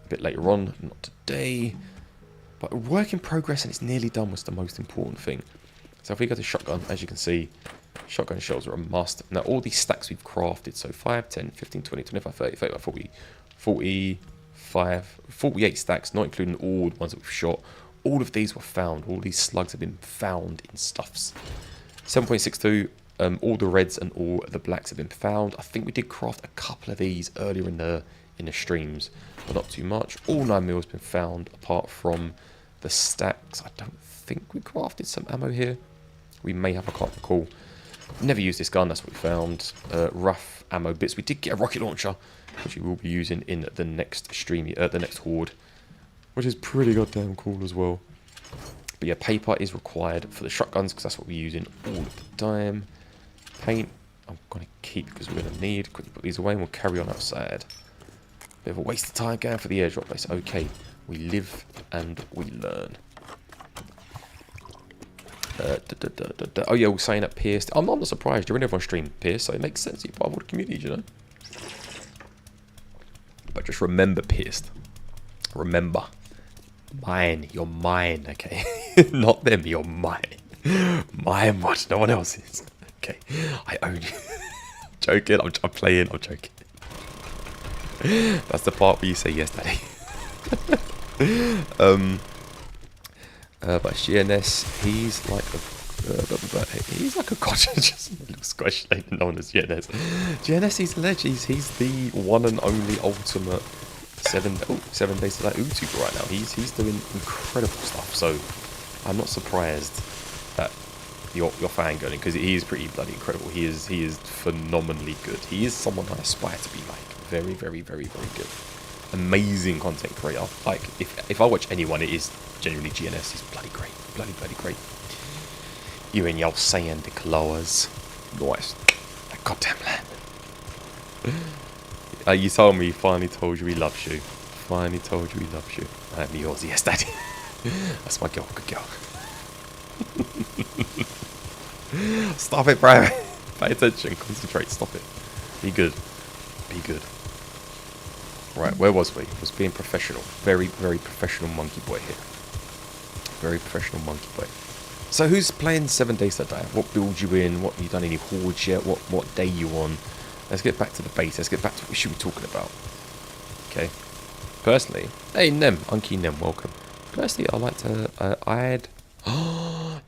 a bit later on. Not today. But work in progress, and it's nearly done, was the most important thing. So if we go to shotgun, as you can see, shotgun shells are a must. Now, all these stacks we've crafted, so 5, 10, 15, 20, 25, 30, 35, 40, 45, 48 stacks, not including all the ones that we've shot. All of these were found. All these slugs have been found in stuffs. 7.62, all the reds and all the blacks have been found. I think we did craft a couple of these earlier in the streams, but not too much. All 9 mils have been found, apart from the stacks. I don't think we crafted some ammo here. We may have, I can't recall. Never used this gun, that's what we found. Rough ammo bits. We did get a rocket launcher, which we will be using in the next stream, the next horde, which is pretty goddamn cool as well. But yeah, paper is required for the shotguns because that's what we're using all of the time. Paint, I'm going to keep because we're going to need. Quickly put these away and we'll carry on outside. Bit of a waste of time going for the airdrop base. Okay, we live and we learn. Oh yeah, we're saying that Pierce. I'm not surprised. You're in everyone's stream, Pierce, so it makes sense. You're part of the community, you know. But just remember, Pierce. Remember, mine. You're mine. Okay, not them. You're mine. Mine. What? No one else is. Okay, I own you. Joking. I'm playing. I'm joking. That's the part where you say yes, daddy. But GNS, he's like a god. Just a little squash name known as GNS. GNS, he's a legend. He's the one and only ultimate 7 days to die YouTuber right now. He's doing incredible stuff. So I'm not surprised that you're fangirling, because he is pretty bloody incredible. He is phenomenally good. He is someone I aspire to be like. Very, very, very, very good. Amazing content creator. Like, if I watch anyone, it is genuinely GNS. He's bloody great. Bloody great. You and your Santa Claus. Nice. That goddamn land. You told me, he finally told you he loves you. Finally told you he loves you. I'm yours, yes, daddy. That's my girl, good girl. Stop it, bro. Pay attention, concentrate, stop it. Be good. Be good. Right, where was we? Was being professional. Very, very professional monkey boy here. Very professional monkey boy. So who's playing 7 days to die? What build you in? What, you done any hordes yet? What day you on? Let's get back to the base. Let's get back to what we should be talking about. Okay. Personally, hey Nem, Unky Nem, welcome. Personally, I like to,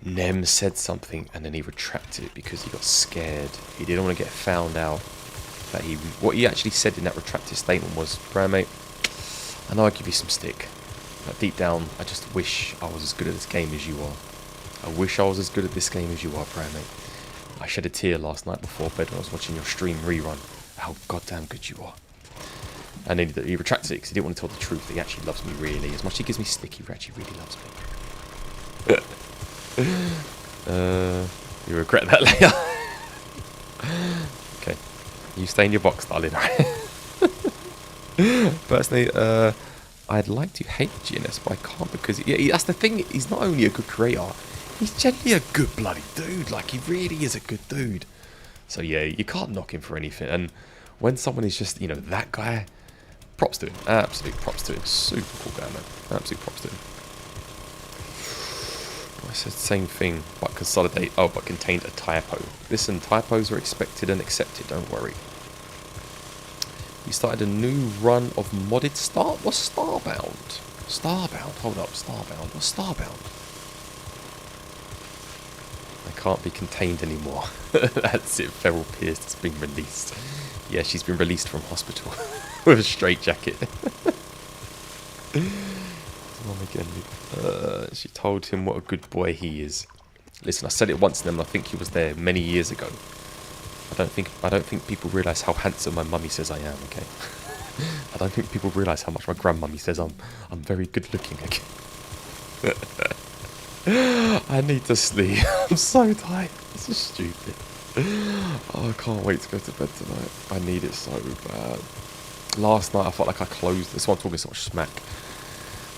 Nem said something and then he retracted it because he got scared. He didn't want to get found out. That what he actually said in that retracted statement was, Primate, I know I give you some stick, but deep down, I just wish I was as good at this game as you are. I wish I was as good at this game as you are, Primate. I shed a tear last night before bed when I was watching your stream rerun. How goddamn good you are. And then he retracted it because he didn't want to tell the truth that he actually loves me really. As much as he gives me stick, he actually really loves me. You regret that later. Okay. You stay in your box, darling. Personally, I'd like to hate GNS, but I can't because that's the thing. He's not only a good creator, he's generally a good bloody dude. Like, he really is a good dude. So yeah, you can't knock him for anything. And when someone is just, that guy, props to him. Absolute props to him. Super cool guy, man. Absolute props to him. I said the same thing, but consolidate. Oh, but contained a typo. Listen, typos are expected and accepted. Don't worry. You started a new run of modded Star. What's Starbound? Starbound. Hold up. Starbound. What's Starbound? I can't be contained anymore. That's it. Feral Pierce has been released. Yeah, she's been released from hospital with a straitjacket. She told him what a good boy he is. Listen, I said it once to them. I think he was there many years ago. I don't think people realise how handsome my mummy says I am. Okay. I don't think people realise how much my grandmummy says I'm very good looking. Okay. I need to sleep. I'm so tired. This is stupid. Oh, I can't wait to go to bed tonight. I need it so bad. Last night I felt like I closed. This one talking so much smack.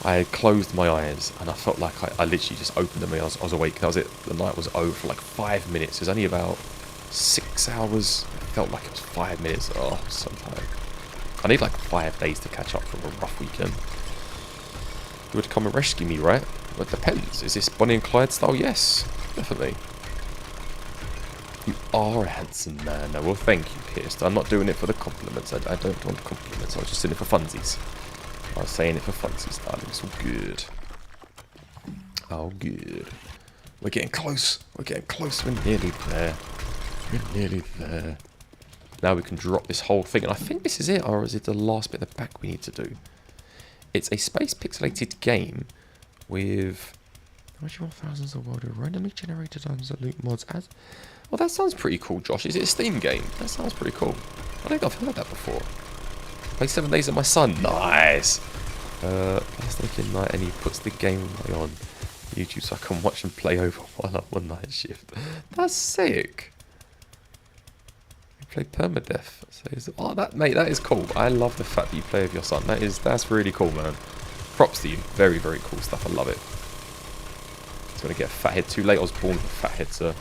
I closed my eyes and I felt like I literally just opened them and I was awake. That was it. The night was over for like 5 minutes. It was only about 6 hours. It felt like it was 5 minutes. Oh, I'm so tired. I need like 5 days to catch up from a rough weekend. You would come and rescue me, right? Well, it depends. Is this Bonnie and Clyde style? Yes, definitely. You are a handsome man. No, well, thank you, Pierce. I'm not doing it for the compliments. I don't want compliments. I was just doing it for funsies. I was saying it for funsies, darling. It's all good. Oh, good. We're getting close. We're getting close. We're nearly there. We're nearly there. Now we can drop this whole thing. And I think this is it. Or is it the last bit at the back we need to do? It's a space pixelated game with... How much you want thousands of world of randomly generated loot mods as... Well, that sounds pretty cool, Josh. Is it a Steam game? That sounds pretty cool. I think I've heard that before. Play 7 days at my son. Nice. Plastic in night, and he puts the game on YouTube so I can watch and play over while I'm on night shift. That's sick. You play permadeath. So oh, mate, that is cool. I love the fact that you play with your son. That's really cool, man. Props to you. Very, very cool stuff. I love it. It's gonna get a fathead too late. I was born with a fathead, so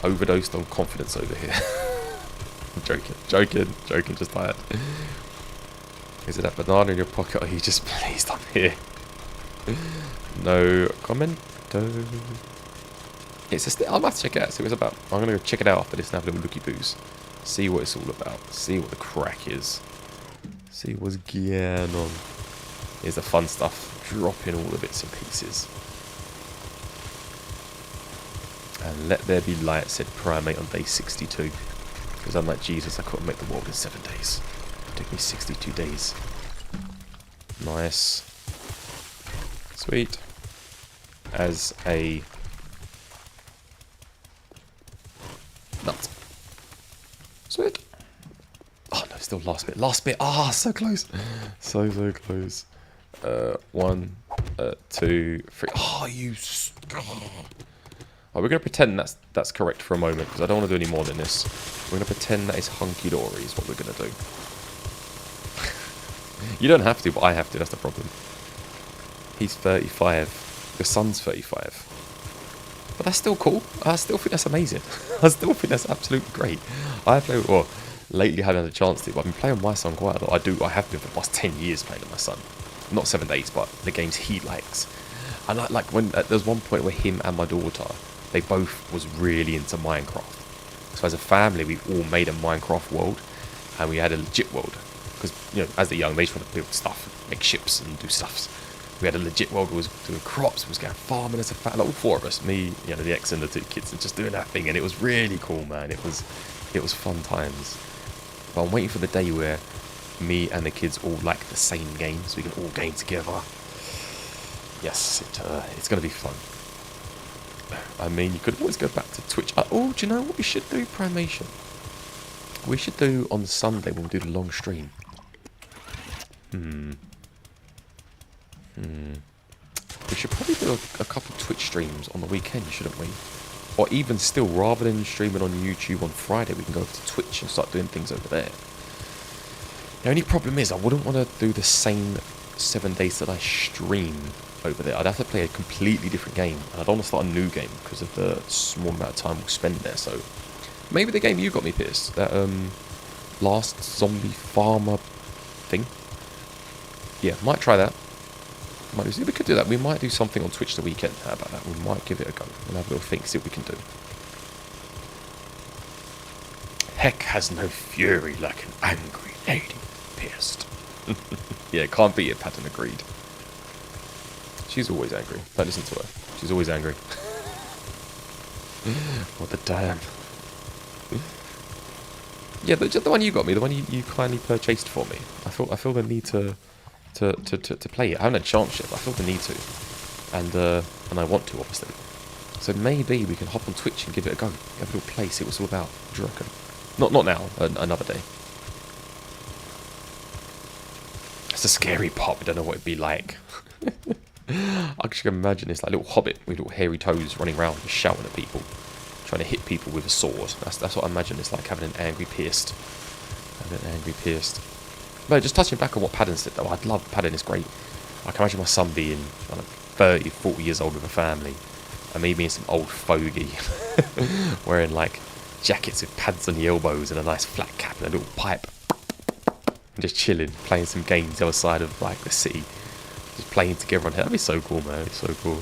overdosed on confidence over here. Joking, just tired. Is it that banana in your pocket or are you just pleased I'm here? No comment. It's a I'll have to check it out, see what it's about. I'm gonna go check it out after this and have a little looky boos. See what it's all about. See what the crack is. See what's going on. Here's the fun stuff. Dropping all the bits and pieces. And let there be light, said Primate on day 62. Because I'm like, Jesus, I couldn't make the world in 7 days. It took me 62 days. Nice. Sweet. As a nut. Sweet. Oh no, still last bit. Last bit. Ah, so close. So close. 1, 2, 3. Oh, you. Oh, we're going to pretend that's correct for a moment, because I don't want to do any more than this. We're going to pretend that is hunky-dory is what we're going to do. You don't have to, but I have to, that's the problem. He's 35. Your son's 35. But that's still cool. I still think that's amazing. I still think that's absolutely great. I play, well, lately I haven't had a chance to, but I've been playing with my son quite a lot. I have been for the past 10 years playing with my son. Not 7 days, but the games he likes. And like when there's one point where him and my daughter, they both was really into Minecraft. So as a family, we all made a Minecraft world, and we had a legit world. Because, you know, as they're young, they just want to build stuff, make ships and do stuffs. We had a legit world, was doing crops, was going farming as a family, like all four of us, me, you know, the ex and the two kids, and just doing that thing, and it was really cool, man. It was fun times. But I'm waiting for the day where me and the kids all like the same game, so we can all game together. Yes, it's going to be fun. I mean, you could always go back to Twitch. Oh, do you know what we should do, Primation? We should do on Sunday when we do the long stream. We should probably do a couple Twitch streams on the weekend, shouldn't we? Or even still, rather than streaming on YouTube on Friday, we can go over to Twitch and start doing things over there. The only problem is I wouldn't want to do the same 7 days that I stream over there. I'd have to play a completely different game, and I don't want to start a new game because of the small amount of time we'll spend there. So maybe the game you got me, Pierce, that last zombie farmer thing. Yeah, might try that. We could do that. We might do something on Twitch the weekend. How about that? We might give it a go. We'll have a little think, see what we can do. Heck has no fury like an angry lady, Pierced. Yeah, can't beat it, Patton agreed. She's always angry. Don't listen to her. She's always angry. What the damn. Yeah, the one you got me, the one you kindly purchased for me. I feel the need to play it. I haven't had a chance yet, but I feel the need to. And I want to, obviously. So maybe we can hop on Twitch and give it a go. Have a little play, see what it's all about. What do you reckon? Not now, another day. It's a scary part, we don't know what it'd be like. I can imagine it's like a little hobbit with little hairy toes running around just shouting at people. Trying to hit people with a sword. That's what I imagine it's like, having an angry Pierced. No, just touching back on what Paddon said, though, I'd love Paddon, is great. I can imagine my son being like 30, 40 years old with a family, and me being some old fogey, wearing like jackets with pads on the elbows and a nice flat cap and a little pipe, and just chilling, playing some games the other side of like the city, just playing together on here. That'd be so cool, man. It's so cool.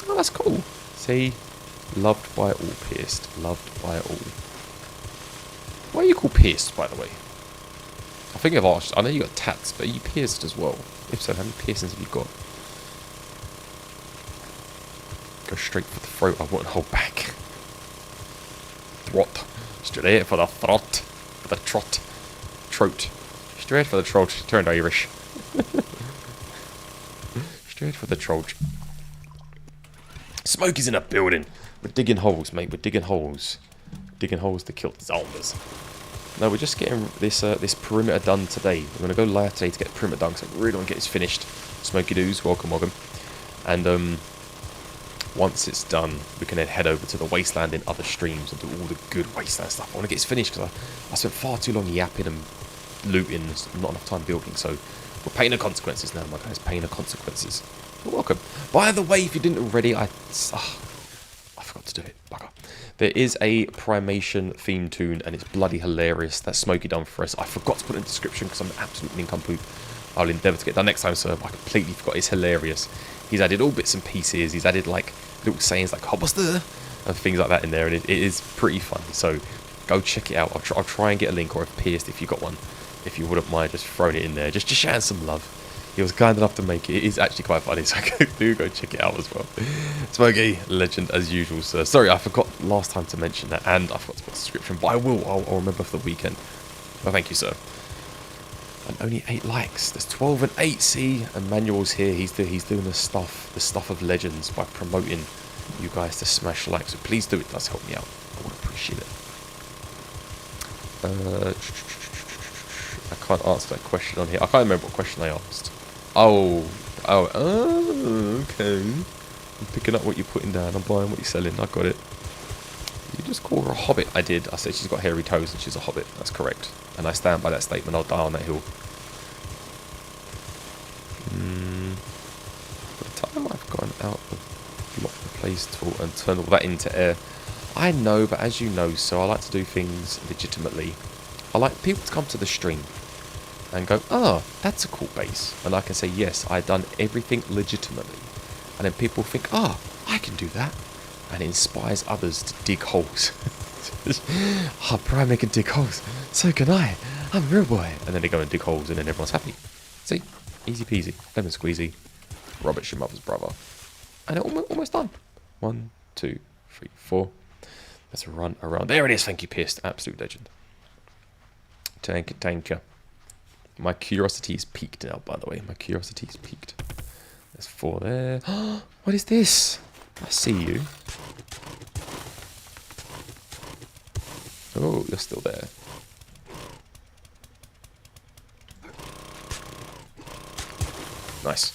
Oh, that's cool. See, loved by all, Pierced, loved by all. Why are you called Pierced, by the way? I think I've asked. I know you got tats, but are you pierced as well? If so, how many piercings have you got? Go straight for the throat. I won't hold back. Throat. Straight for the throat. For the trot. Throat. Straight for the throat. Turned Irish. Straight for the throat. Smokey's in a building. We're digging holes, mate. We're digging holes. Digging holes to kill the zombies. No, we're just getting this perimeter done today. We're going to go live today to get the perimeter done, because I really want to get this finished. Smoky Doos, welcome. And once it's done, we can then head over to the wasteland in other streams and do all the good wasteland stuff. I want to get this finished because I spent far too long yapping and looting and not enough time building. So we're paying the consequences now, my guys. Paying the consequences. You're welcome. By the way, if you didn't already, I forgot to do it. Bugger. There is a Primation theme tune, and it's bloody hilarious. That Smokey done for us. I forgot to put it in the description because I'm an absolute nincompoop. I'll endeavour to get done next time, sir. I completely forgot. It's hilarious. He's added all bits and pieces. He's added like little sayings like "Hobbuster" and things like that in there, and it is pretty funny. So go check it out. I'll try and get a link, or if Pierced, if you got one, if you wouldn't mind just throwing it in there, just share some love. He was kind enough to make it. It is actually quite funny, so do go check it out as well. Smokey, legend as usual, sir. Sorry, I forgot last time to mention that, and I forgot to put the description, but I'll remember for the weekend. Well, thank you, sir. And only 8 likes. There's 12 and 8, see? And Manuel's here. He's doing the stuff of legends by promoting you guys to smash likes. So please do. It does help me out. I would appreciate it. I can't answer that question on here. I can't remember what question I asked. Oh, okay. I'm picking up what you're putting down. I'm buying what you're selling. I got it. You just call her a hobbit. I did. I said she's got hairy toes and she's a hobbit. That's correct. And I stand by that statement. I'll die on that hill. By the time I've gone out of block the place tool and turned all that into air. I know, but as you know, so I like to do things legitimately. I like people to come to the stream and go, oh, that's a cool base. And I can say, yes, I've done everything legitimately. And then people think, oh, I can do that. and it inspires others to dig holes. Oh, Primate can dig holes, so can I. I'm a real boy. And then they go and dig holes, and then everyone's happy. See? Easy peasy. Lemon squeezy. Rubbish your mother's brother. And almost done. 1, 2, 3, 4. Let's run around. There it is. Thank you, Pierced. Absolute legend. Thank you. My curiosity is peaked now, by the way. My curiosity is peaked. There's 4 there. What is this? I see you. Oh, you're still there. Nice.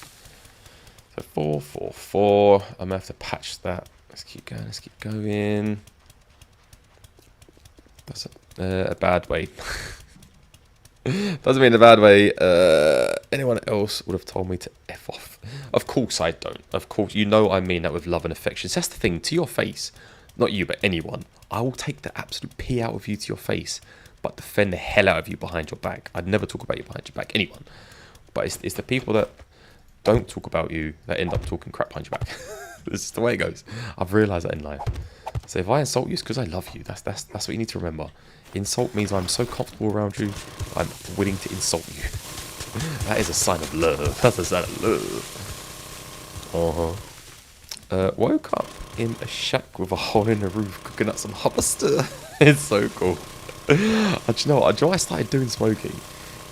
So 4, 4, 4. I'm going to have to patch that. Let's keep going. Let's keep going. That's a bad way. Doesn't mean a bad way. Anyone else would have told me to F off. Of course I don't. Of course, you know I mean that with love and affection. That's the thing. To your face. Not you, but anyone. I will take the absolute pee out of you to your face, but defend the hell out of you behind your back. I'd never talk about you behind your back. Anyone. But it's the people that don't talk about you that end up talking crap behind your back. This is the way it goes. I've realised that in life. So if I insult you, it's because I love you. That's what you need to remember. Insult means I'm so comfortable around you, I'm willing to insult you. That is a sign of love. That's a sign of love. Woke up in a shack with a hole in the roof, cooking up some hubster. It's so cool. Do you know what? I started doing smoking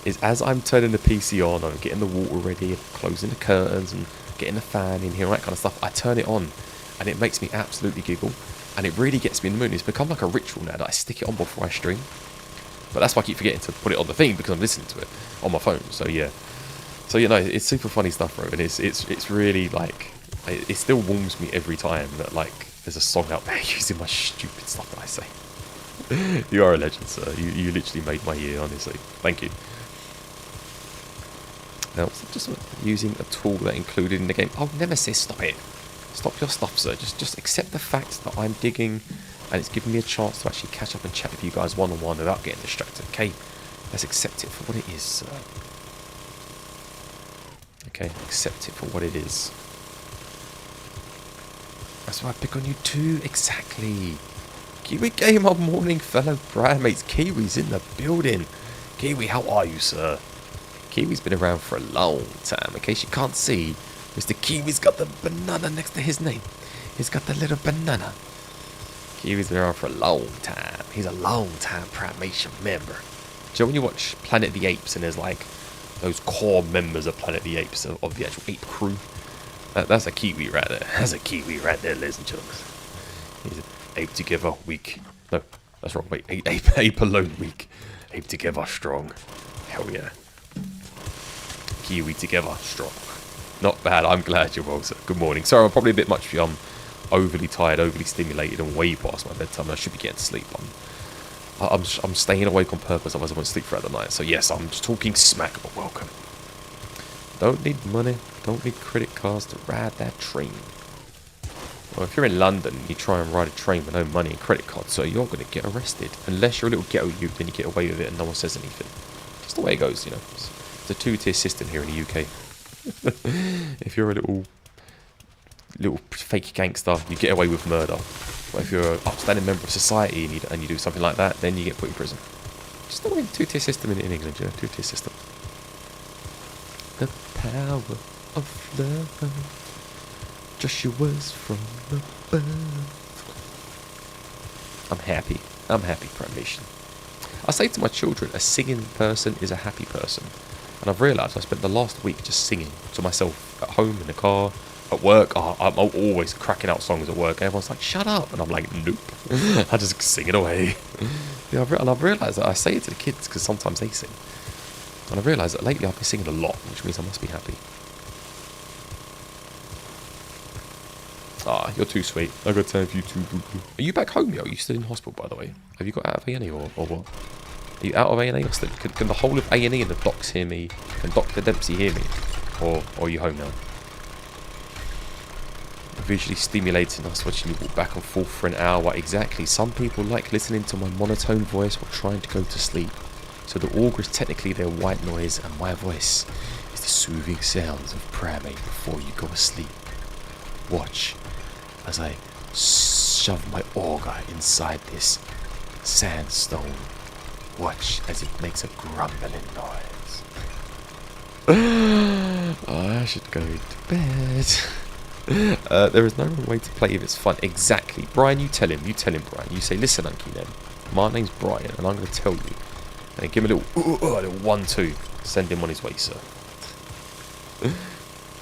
is as I'm turning the PC on, I'm getting the water ready, closing the curtains and getting the fan in here, all that kind of stuff. I turn it on and it makes me absolutely giggle. And it really gets me in the mood. It's become like a ritual now that I stick it on before I stream. But that's why I keep forgetting to put it on the thing, because I'm listening to it on my phone. So yeah. So you know, it's super funny stuff, bro. And it's really like, it still warms me every time that like there's a song out there using my stupid stuff that I say. You are a legend, sir. You literally made my year, honestly. Thank you. Now, just using a tool that included in the game. Oh, Nemesis, stop it. Stop your stuff, sir. Just accept the fact that I'm digging and it's giving me a chance to actually catch up and chat with you guys one-on-one without getting distracted, okay? Let's accept it for what it is, sir. Okay, accept it for what it is. That's why I pick on you too, exactly. Kiwi Gamer morning, fellow Primates. Kiwi's in the building. Kiwi, how are you, sir? Kiwi's been around for a long time. In case you can't see, Mr. Kiwi's got the banana next to his name. He's got the little banana. Kiwi's been around for a long time. He's a long time Primation member. Do you know when you watch Planet of the Apes and there's like those core members of Planet of the Apes, of the actual ape crew? That's a Kiwi right there. That's a Kiwi right there, ladies and gentlemen. He's an ape together weak. No, that's wrong. Wait, ape alone weak. Ape together strong. Hell yeah. Kiwi together strong. Not bad. I'm glad you're well, sir. Good morning. Sorry, I'm probably a bit much for you. I'm overly tired, overly stimulated, and way past my bedtime. I should be getting to sleep. I'm staying awake on purpose, otherwise I won't sleep throughout the night. So yes, I'm just talking smack, but welcome. Don't need money. Don't need credit cards to ride that train. Well, if you're in London and you try and ride a train with no money and credit cards, so you're going to get arrested. Unless you're a little ghetto youth, then you get away with it and no one says anything. Just the way it goes, you know. It's a two-tier system here in the UK. If you're a little fake gangster, you get away with murder. But if you're an upstanding member of society and you do something like that, then you get put in prison. Just the way the two-tier system in England, you know, two-tier system. The power of love, Joshua's from above. I'm happy. Primation. I say to my children, a singing person is a happy person. And I've realised I spent the last week just singing to myself at home, in the car, at work. I'm always cracking out songs at work. Everyone's like, shut up. And I'm like, nope. I just sing it away. Yeah, and I've realised that I say it to the kids because sometimes they sing. And I've realised that lately I've been singing a lot, which means I must be happy. Ah, you're too sweet. I've got time for you too. Are you back home, yo? Are you still in hospital, by the way? Have you got out of A&E or what? Are you out of A&E or still? Can the whole of A&E and the docs hear me? Can Dr. Dempsey hear me? Or are you home now? Visually stimulating us watching you walk back and forth for an hour. Exactly. Some people like listening to my monotone voice while trying to go to sleep. So the auger is technically their white noise and my voice is the soothing sounds of Primate before you go to sleep. Watch as I shove my auger inside this sandstone. Watch as it makes a grumbling noise. I should go to bed. There is no wrong way to play if it's fun. Exactly. Brian, you tell him, Brian. You say, listen, Unky then. My name's Brian, and I'm going to tell you. And give him a little 1-2. Send him on his way, sir.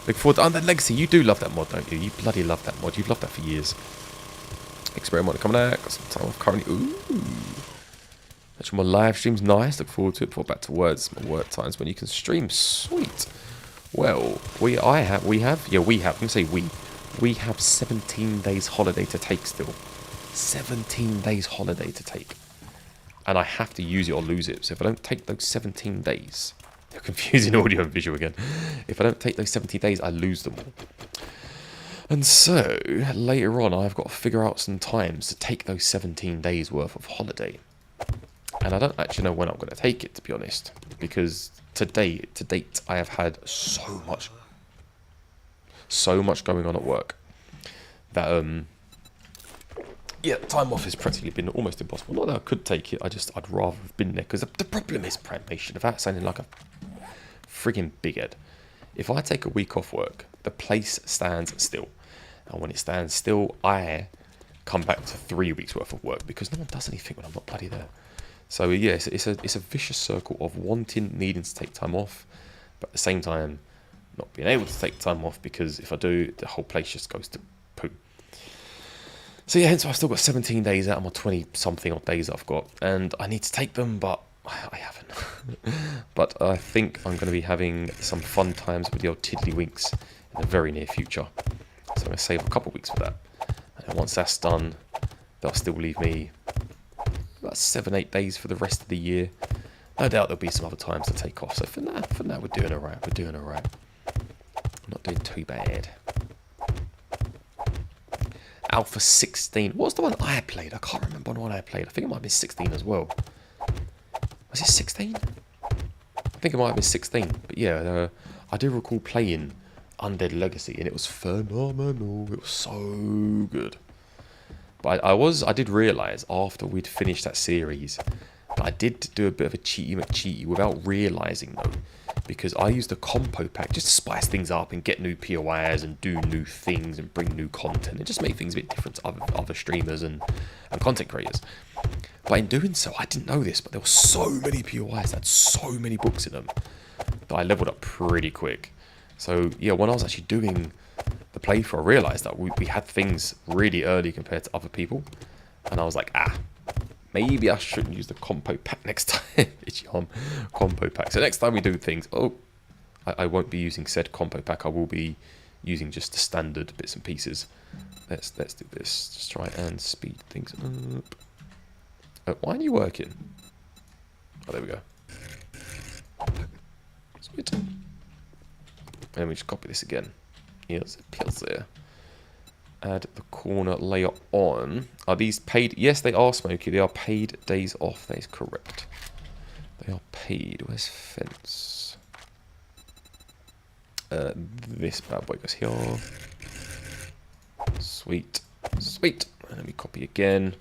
Look forward to the Legacy. You do love that mod, don't you? You bloody love that mod. You've loved that for years. Experiment coming out. Got some time off currently. Ooh. Actually, my live stream's nice. Look forward to it. Before back to words. My work times when you can stream. Sweet. Well, we have. I'm gonna say we. We have 17 days holiday to take still. 17 days holiday to take. And I have to use it or lose it. So if I don't take those 17 days, they're confusing audio and visual again. If I don't take those 17 days, I lose them all. And so later on, I've got to figure out some times to take those 17 days worth of holiday. And I don't actually know when I'm going to take it, to be honest, because to date, I have had so much going on at work that yeah, time off has practically been almost impossible. Not that I could take it, I'd rather have been there. Because the problem is, Primate, without sounding like a frigging big head, if I take a week off work, the place stands still. And when it stands still, I come back to 3 weeks worth of work because no one does anything when I'm not bloody there. So yeah, it's a vicious circle of needing to take time off, but at the same time, not being able to take time off because if I do, the whole place just goes to poo. So yeah, hence why I've still got 17 days out of my 20-something odd days that I've got. And I need to take them, but I haven't. But I think I'm going to be having some fun times with the old tiddlywinks in the very near future. So I'm going to save a couple of weeks for that. And then once that's done, they'll still leave me about 7-8 days for the rest of the year. No doubt there'll be some other times to take off. So for now we're doing alright. Not doing too bad. Alpha 16. What was the one I played? I can't remember the one I played. I think it might have been 16 as well. Was it 16? I think it might have been 16. But yeah, I do recall playing Undead Legacy, and it was phenomenal. It was so good. But I did realise after we'd finished that series that I did do a bit of a cheaty McCheaty without realising though. Because I used a compo pack just to spice things up and get new POIs and do new things and bring new content and just make things a bit different to other streamers and content creators. But in doing so, I didn't know this, but there were so many POIs that had so many books in them that I leveled up pretty quick. So yeah, when I was actually doing the playthrough, I realised that we had things really early compared to other people. And I was like, maybe I shouldn't use the compo pack next time. It's your compo pack. So next time we do things, I won't be using said compo pack. I will be using just the standard bits and pieces. Let's do this. Just try and speed things up. Why aren't you working? Oh, there we go. Sweet. And then we just copy this again. Here's the pills there. Add the corner layer on. Are these paid? Yes, they are, Smokey. They are paid days off. That is correct. They are paid. Where's fence? This bad boy goes here. Sweet. Sweet. And then we copy again.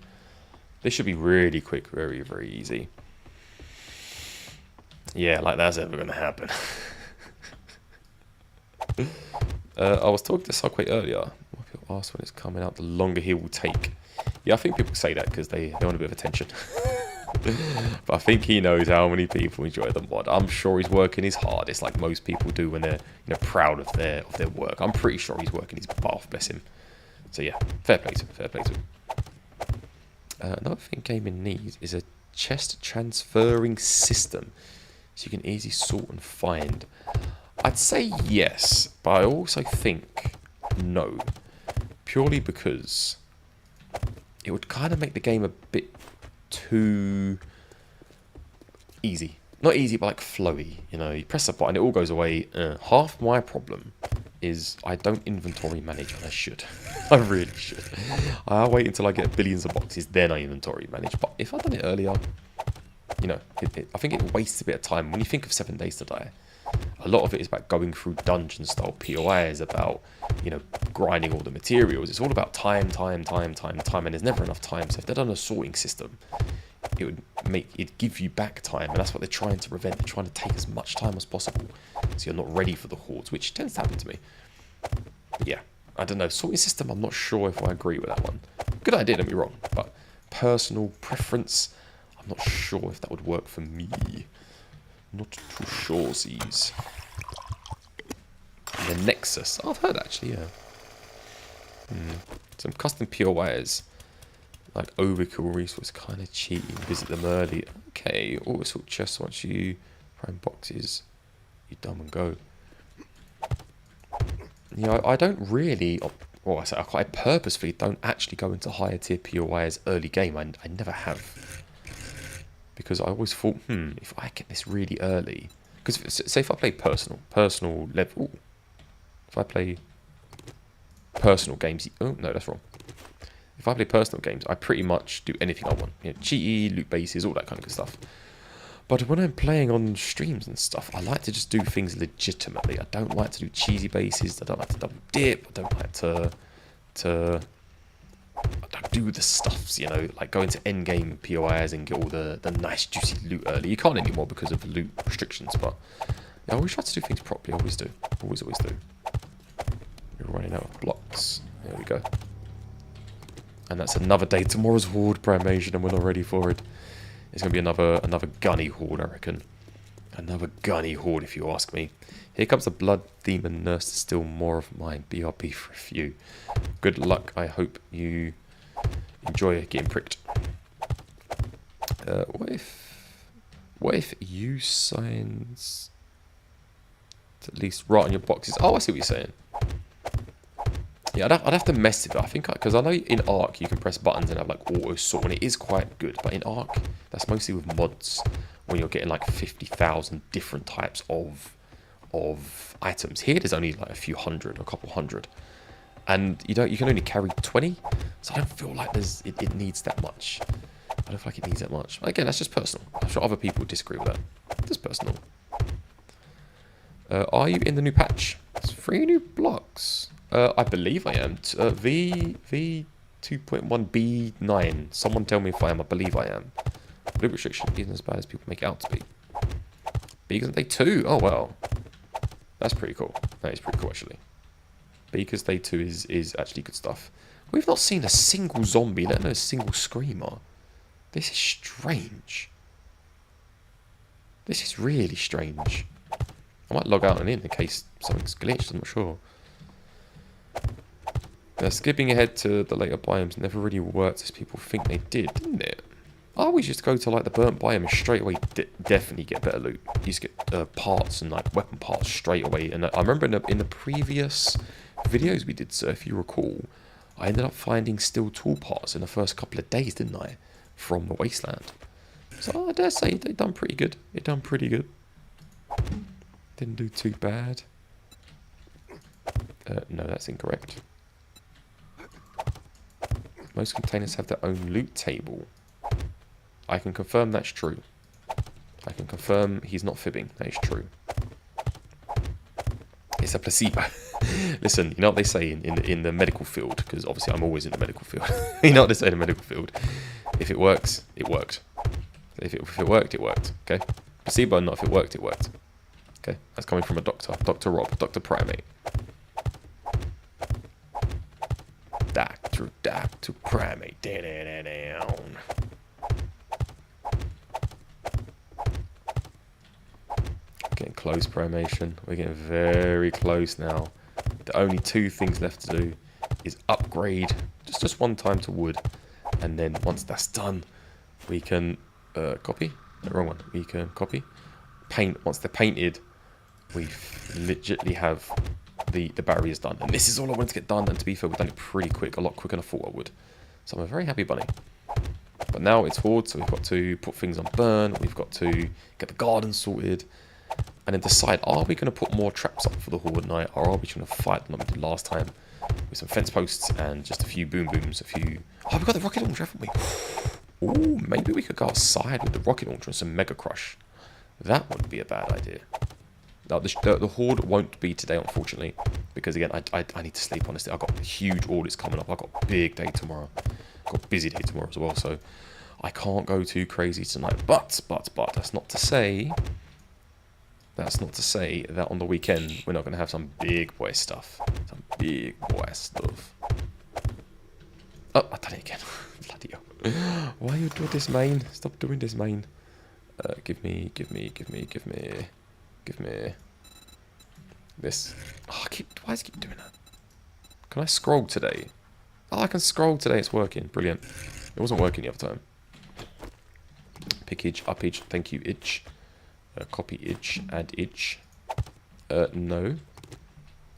This should be really quick. Very, very easy. Yeah, like that's ever going to happen. I was talking to Subway earlier. People ask when it's coming out, the longer he will take. Yeah, I think people say that because they want a bit of attention. But I think he knows how many people enjoy the mod. I'm sure he's working his hardest, like most people do when they're proud of their work. I'm pretty sure he's working his butt off, bless him. So yeah, fair play to him. Fair play to him. Another thing gaming needs is a chest transferring system, so you can easily sort and find. I'd say yes, but I also think no. Purely because it would kind of make the game a bit too easy. Not easy, but like flowy. You press a button, it all goes away. Half my problem is I don't inventory manage, and I should. I really should. I'll wait until I get billions of boxes, then I inventory manage. But if I'd done it earlier, I think it wastes a bit of time. When you think of 7 days to die, A lot of it is about going through dungeon-style POIs, about, you know, grinding all the materials. It's all about time, and there's never enough time. So if they'd done a sorting system, it'd give you back time, and that's what they're trying to prevent. They're trying to take as much time as possible, so you're not ready for the Hordes, which tends to happen to me. But yeah, I don't know. Sorting system, I'm not sure if I agree with that one. Good idea, don't be wrong, but personal preference, I'm not sure if that would work for me. Not too sure, Z's. The Nexus. Oh, I've heard actually, yeah. Some custom POIs. Like overkill resource, kind of cheating. Visit them early. Okay, auto sort chests once you prime boxes. You dumb and go. Yeah, I don't really, or I purposefully don't actually go into higher tier POIs early game. I never have. Because I always thought, if I get this really early, because say if I play personal level, if I play personal games, oh no, that's wrong. If I play personal games, I pretty much do anything I want. You know, cheaty, loot bases, all that kind of good stuff. But when I'm playing on streams and stuff, I like to just do things legitimately. I don't like to do cheesy bases. I don't like to double dip. I don't like to I don't do the stuffs, you know, like go into endgame POIs and get all the nice juicy loot early. You can't anymore because of loot restrictions, but I always try to do things properly. Always do. Always do. We're running out of blocks. There we go. And that's another day. Tomorrow's Horde Primation, and we're not ready for it. It's going to be another gunny Horde, I reckon. Another gunny Horde, if you ask me. Here comes the Blood Demon Nurse to steal more of mine. BRB for a few. Good luck. I hope you enjoy getting pricked. What if you signs at least right on your boxes? Oh, I see what you're saying. Yeah, I'd have to mess with it. I think because I know in Ark you can press buttons and have like auto sort, and it is quite good. But in Ark, that's mostly with mods when you're getting like 50,000 different types of items. Here, there's only like a few hundred, a couple hundred, and you can only carry 20. So I don't feel like it needs that much. I don't feel like it needs that much. Again, that's just personal. I'm sure other people disagree with that. Just personal. Are you in the new patch? It's 3 new blocks. I believe I am. V 2.1B9. Someone tell me if I am. I believe I am. Loot restriction isn't as bad as people make it out to be. Beacons Day 2. Oh, well. That's pretty cool. That is pretty cool, actually. Beacons Day 2 is actually good stuff. We've not seen a single zombie, let alone a single screamer. This is strange. This is really strange. I might log out and in case something's glitched. I'm not sure. Skipping ahead to the later biomes never really worked as people think they did, didn't it? I always just go to like the burnt biome and straight away definitely get better loot. You just get parts and like weapon parts straight away. And I remember in the previous videos we did, sir, if you recall, I ended up finding steel tool parts in the first couple of days, didn't I? From the wasteland. So I dare say they done pretty good. They done pretty good. Didn't do too bad. No, that's incorrect. Most containers have their own loot table. I can confirm that's true. I can confirm he's not fibbing. That is true. It's a placebo. Listen, you know what they say in the medical field, because obviously I'm always in the medical field. You know what they say in the medical field? If it works, it worked. If it worked, it worked. Okay? Placebo, not if it worked, it worked. Okay? That's coming from a doctor. Dr. Rob. Dr. Primate. Dr. Primate. Down. Getting close, Primation. We're getting very close now. The only 2 things left to do is upgrade just one time to wood, and then once that's done, we can copy. No, wrong one. We can copy. Paint. Once they're painted, we legitimately have the barriers done. And this is all I wanted to get done, and to be fair, we've done it pretty quick, a lot quicker than I thought I would. So I'm a very happy bunny. But now it's Horde, so we've got to put things on burn, we've got to get the garden sorted, and then decide, are we going to put more traps up for the Horde night, or are we trying to fight like we did last time with some fence posts and just a few boom booms, Oh, we've got the rocket launcher, haven't we? Ooh, maybe we could go outside with the rocket launcher and some Mega Crush. That wouldn't be a bad idea. No, the Horde won't be today, unfortunately. Because, again, I need to sleep, honestly. I've got huge audits coming up. I've got a big day tomorrow. I've got a busy day tomorrow as well, so I can't go too crazy tonight. But, that's not to say... That's not to say that on the weekend we're not going to have some big boy stuff. Some big boy stuff. Oh, I done it again. Bloody hell. Why you do this, man? Stop doing this, man. Give me this. Oh, why does it keep doing that? Can I scroll today? Oh, I can scroll today. It's working. Brilliant. It wasn't working the other time. Pickage, upage. Thank you, itch. Copy itch, add itch. No.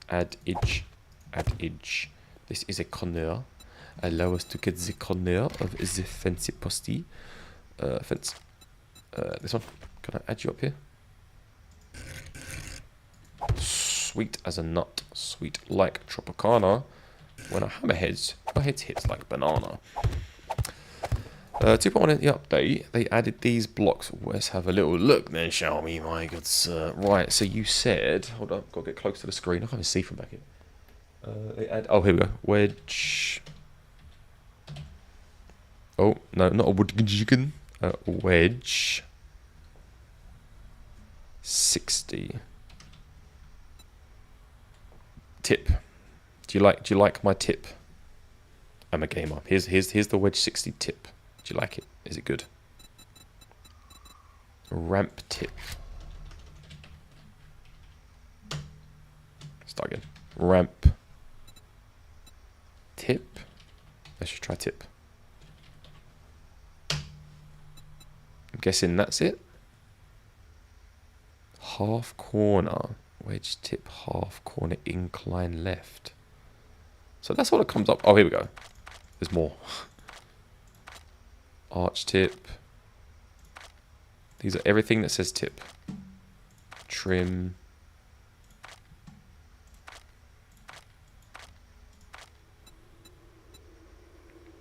Add itch, add itch. This is a corner. Allow us to get the corner of the fancy posty. Fence. This one. Can I add you up here? Sweet as a nut. Sweet like Tropicana. When I hammer heads, my head hits like banana. 2.1 in the update, they added these blocks. Let's have a little look then, shall we, my good sir. Right, so you said... Hold on, got to get close to the screen. I can't even see from back here. They add... Oh, here we go. Wedge... Oh, no, not a wood. Wedge... 60. Tip. Do you like my tip? I'm a gamer. Here's the wedge 60 tip. Do you like it? Is it good? Ramp tip. Start again. Ramp tip. Let's just try tip. I'm guessing that's it. Half corner. Wedge tip, half corner, incline left. So that's what it comes up. Oh, here we go. There's more. Arch tip. These are everything that says tip. Trim.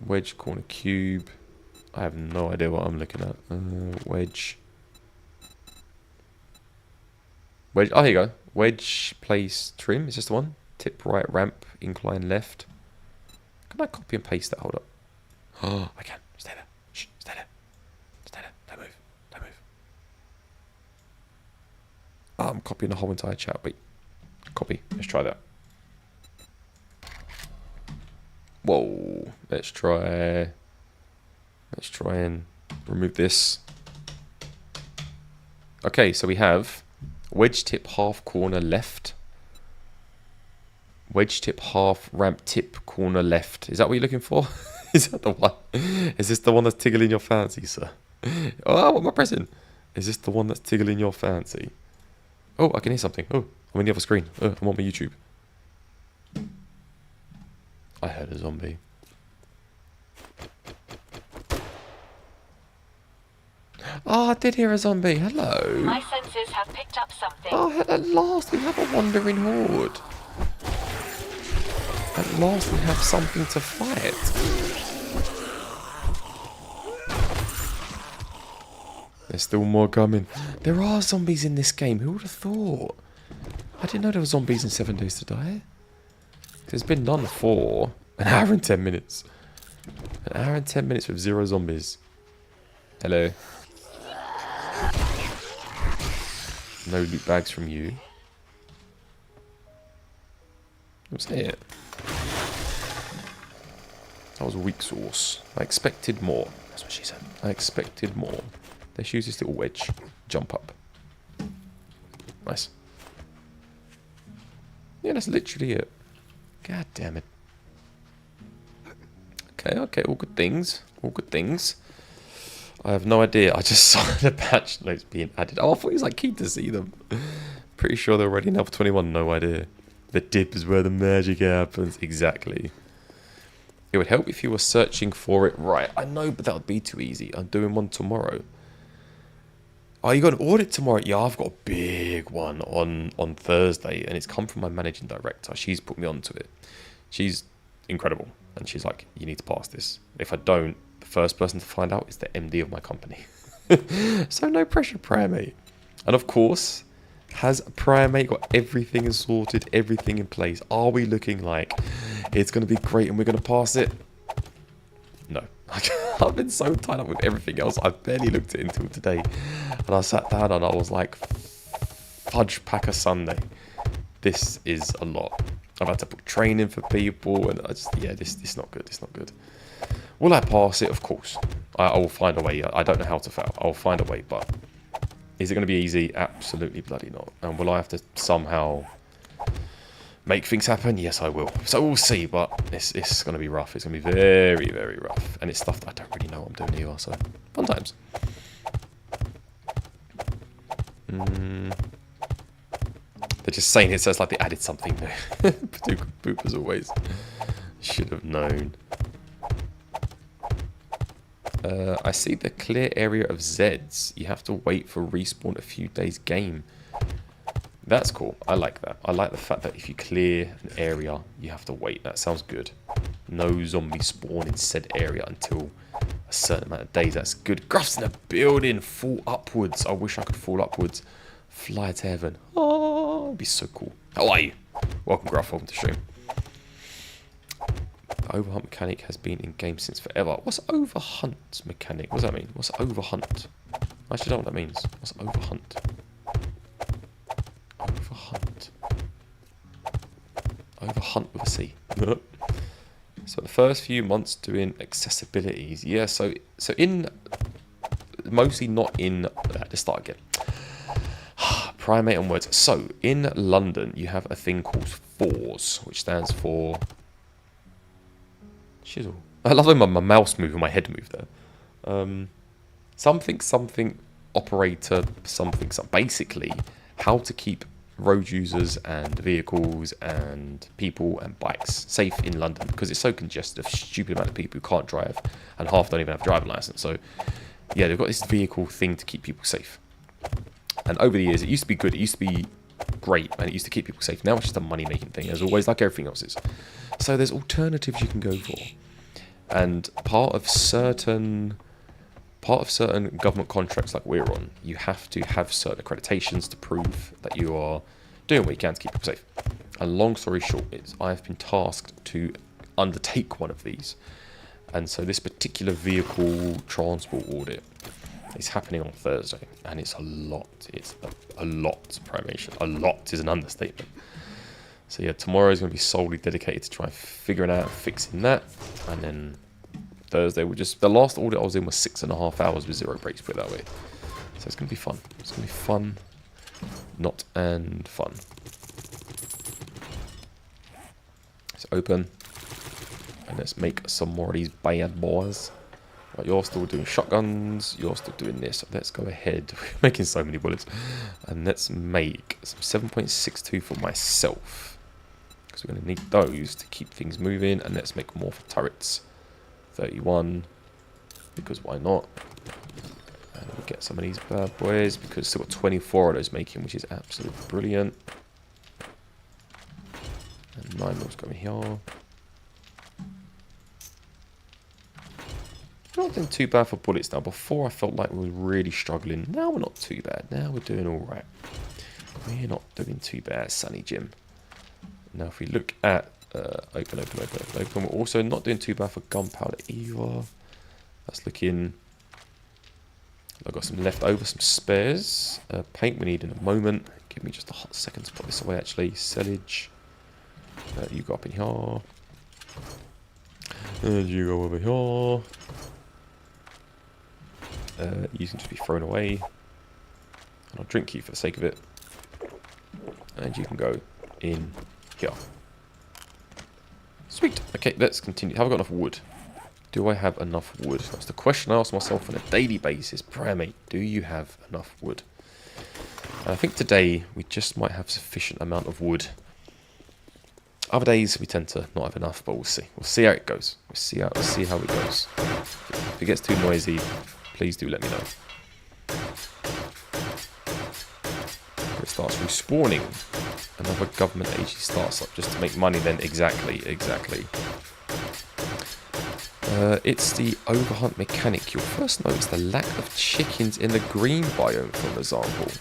Wedge corner cube. I have no idea what I'm looking at. Wedge. Wedge. Oh, here you go. Wedge place trim. Is this the one? Tip right, ramp, incline left. Can I copy and paste that? Hold up. Oh, I can. Stay there. Shh, stay there. Stay there. Don't move. Don't move. Oh, I'm copying the whole entire chat. Wait. Copy. Let's try that. Whoa. Let's try and remove this. Okay, so we have wedge tip half corner left. Wedge tip half ramp tip corner left. Is that what you're looking for? Is that the one? Is this the one that's tickling your fancy, sir? Oh, what am I pressing? Is this the one that's tickling your fancy? Oh, I can hear something. Oh, I'm on the other screen. Oh, I'm on my YouTube. I heard a zombie. Oh, I did hear a zombie. Hello. My senses have picked up something. Oh, at last we have a wandering horde. At last we have something to fight. There's still more coming. There are zombies in this game. Who would have thought? I didn't know there were zombies in 7 Days to Die. There's been none for an hour and 10 minutes. An hour and 10 minutes with 0 zombies. Hello. No loot bags from you. What's that? That was weak sauce. I expected more. That's what she said. I expected more. Let's use this little wedge. Jump up. Nice. Yeah, that's literally it. God damn it. Okay, okay, all good things. All good things. I have no idea. I just saw the patch notes being added. Oh, I thought he was like keen to see them. Pretty sure they're already in Alpha 21. No idea. The dip is where the magic happens. Exactly. It would help if you were searching for it. Right, I know, but that would be too easy. I'm doing one tomorrow. Oh, you got an audit tomorrow? Yeah, I've got a big one on Thursday, and it's come from my managing director. She's put me onto it. She's incredible, and she's like, you need to pass this. If I don't, the first person to find out is the MD of my company. So no pressure, Primate. And of course, Has Primate got everything sorted, everything in place? Are we looking like it's going to be great and we're going to pass it? No. I've been so tied up with everything else. I barely looked at it until today. And I sat down and I was like, fudge packer Sunday. This is a lot. I've had to book training for people. And I just, yeah, this is not good. It's not good. Will I pass it? Of course. I will find a way. I don't know how to fail. I'll find a way, but is it going to be easy? Absolutely bloody not. And will I have to somehow make things happen? Yes, I will. So we'll see, but it's going to be rough. It's going to be very, very rough. And it's stuff that I don't really know what I'm doing either, so fun times. They're just saying it, so it's like they added something there. Boop as always. Should have known. I see the clear area of Zeds. You have to wait for respawn a few days game. That's cool. I like that. I like the fact that if you clear an area, you have to wait. That sounds good. No zombie spawn in said area until a certain amount of days. That's good. Gruff's in the building. Fall upwards. I wish I could fall upwards. Fly to heaven. Oh, it'd be so cool. How are you? Welcome, Gruff. Welcome to stream. Overhunt mechanic has been in game since forever. What's overhunt mechanic? What does that mean? What's overhunt? I actually don't know what that means. What's overhunt? Overhunt. Overhunt with a C. So the first few months doing accessibilities. Yeah, so in mostly not in let's start again. Primate and words. So in London you have a thing called FORS, which stands for Shizzle. I love when my mouse moved and my head moved there. Something operator something. Basically, how to keep road users and vehicles and people and bikes safe in London because it's so congested. A stupid amount of people who can't drive and half don't even have a driving license. So yeah, they've got this vehicle thing to keep people safe. And over the years, it used to be good. It used to be great, and it used to keep people safe. Now it's just a money-making thing, as always, like everything else is. So there's alternatives you can go for. And part of certain government contracts like we're on, you have to have certain accreditations to prove that you are doing what you can to keep people safe. And long story short is I've been tasked to undertake one of these. And so this particular vehicle transport audit is happening on Thursday, and it's a lot. It's a lot, Primation. A lot is an understatement. So yeah, tomorrow is going to be solely dedicated to try figuring out, fixing that, and then Thursday we'll just. The last audit I was in was 6.5 hours with 0 breaks, put it that way. So it's going to be fun. It's going to be fun, not and fun. Let's open, and let's make some more of these bad boys. Right, you're still doing shotguns, you're still doing this. Let's go ahead. We're making so many bullets. And let's make some 7.62 for myself. Because we're going to need those to keep things moving. And let's make more for turrets. 31. Because why not? And we'll get some of these bad boys. Because we've still got 24 of those making, which is absolutely brilliant. And 9 mils going here. We're not doing too bad for bullets now. Before I felt like we were really struggling. Now we're not too bad. Now we're doing alright. We're not doing too bad, Sunny Jim. Now if we look at open. We're also not doing too bad for gunpowder either. That's looking... I've got some left over, some spares. Paint we need in a moment. Give me just a hot second to put this away actually. Sellage. You go up in here. And you go over here. You can just be thrown away. And I'll drink you for the sake of it. And you can go in here. Sweet. Okay, let's continue. Have I got enough wood? Do I have enough wood? That's the question I ask myself on a daily basis. Primate, do you have enough wood? And I think today we just might have sufficient amount of wood. Other days we tend to not have enough, but we'll see. We'll see how it goes. We'll see how it goes. If it gets too noisy, please do let me know. It starts respawning. Another government agency starts up just to make money then. Exactly. It's the overhunt mechanic. You'll first notice the lack of chickens in the green biome, for example.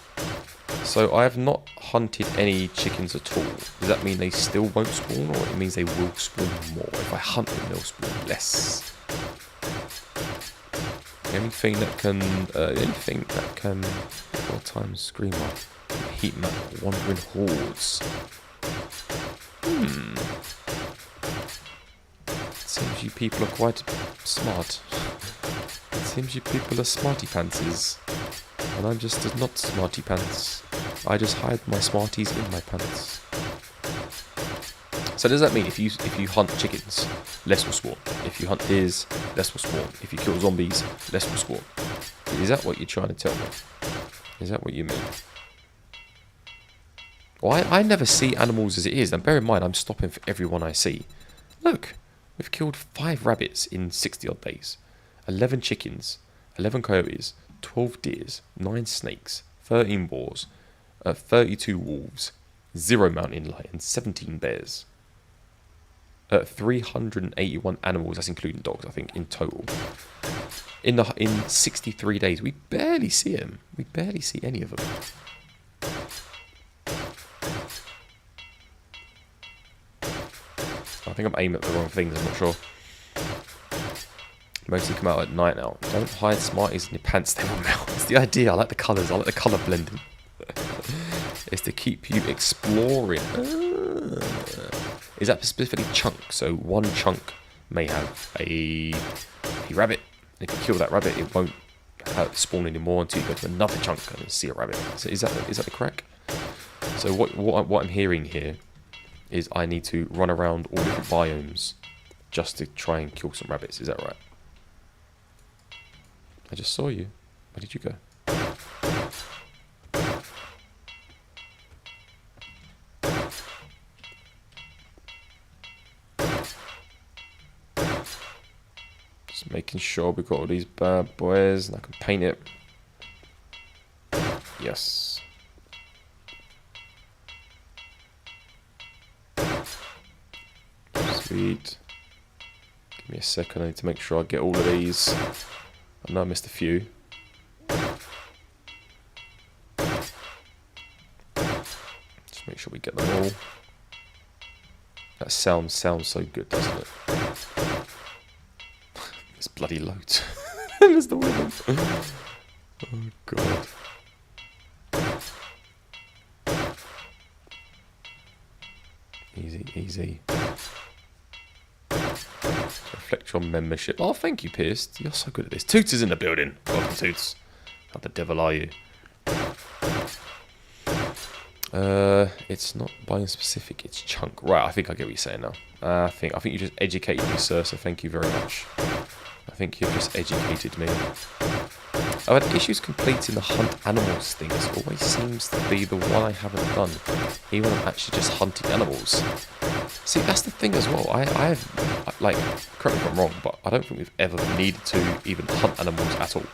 So I have not hunted any chickens at all. Does that mean they still won't spawn, or it means they will spawn more? If I hunt them, they'll spawn less. The only thing that can 4 times screamer, heat map, wandering hordes. It seems you people are quite smart. It seems you people are smarty pantses, and I'm just not smarty pants. I just hide my smarties in my pants. So does that mean if you hunt chickens, less will spawn? If you hunt deers, less will spawn? If you kill zombies, less will spawn? Is that what you're trying to tell me? Is that what you mean? Well, I never see animals as it is, and bear in mind I'm stopping for everyone I see. Look, we've killed 5 rabbits in 60 odd days, 11 chickens, 11 coyotes, 12 deers, 9 snakes, 13 boars, 32 wolves, 0 mountain lions, 17 bears. 381 animals, that's including dogs, I think, in total. In 63 days, we barely see them. We barely see any of them. I think I'm aiming at the wrong things, I'm not sure. Mostly come out at night now. Don't hide Smarties in your pants, they will melt. It's the idea, I like the colours, I like the colour blending. It's to keep you exploring. Is that specifically chunk? So one chunk may have a rabbit. If you kill that rabbit, it won't spawn anymore until you go to another chunk and see a rabbit. So is that the crack? So what I'm hearing here is I need to run around all different biomes just to try and kill some rabbits. Is that right? I just saw you. Where did you go? Just making sure we've got all these bad boys and I can paint it. Yes. Sweet. Give me a second, I need to make sure I get all of these. I know I missed a few. Just make sure we get them all. That sounds so good, doesn't it? There's bloody loads. There's the women. Oh god. Easy, easy. Reflect your membership. Oh, thank you, Pierce. You're so good at this. Toots is in the building. Welcome, Toots. How the devil are you? It's not buying specific. It's chunk. Right. I think I get what you're saying now. I think you just educated me, sir. So thank you very much. I think you've just educated me. I've had issues completing the hunt animals thing. It always seems to be the one I haven't done, even when I'm actually just hunting animals. See, that's the thing as well. I have, like, correct me if I'm wrong, but I don't think we've ever needed to even hunt animals at all.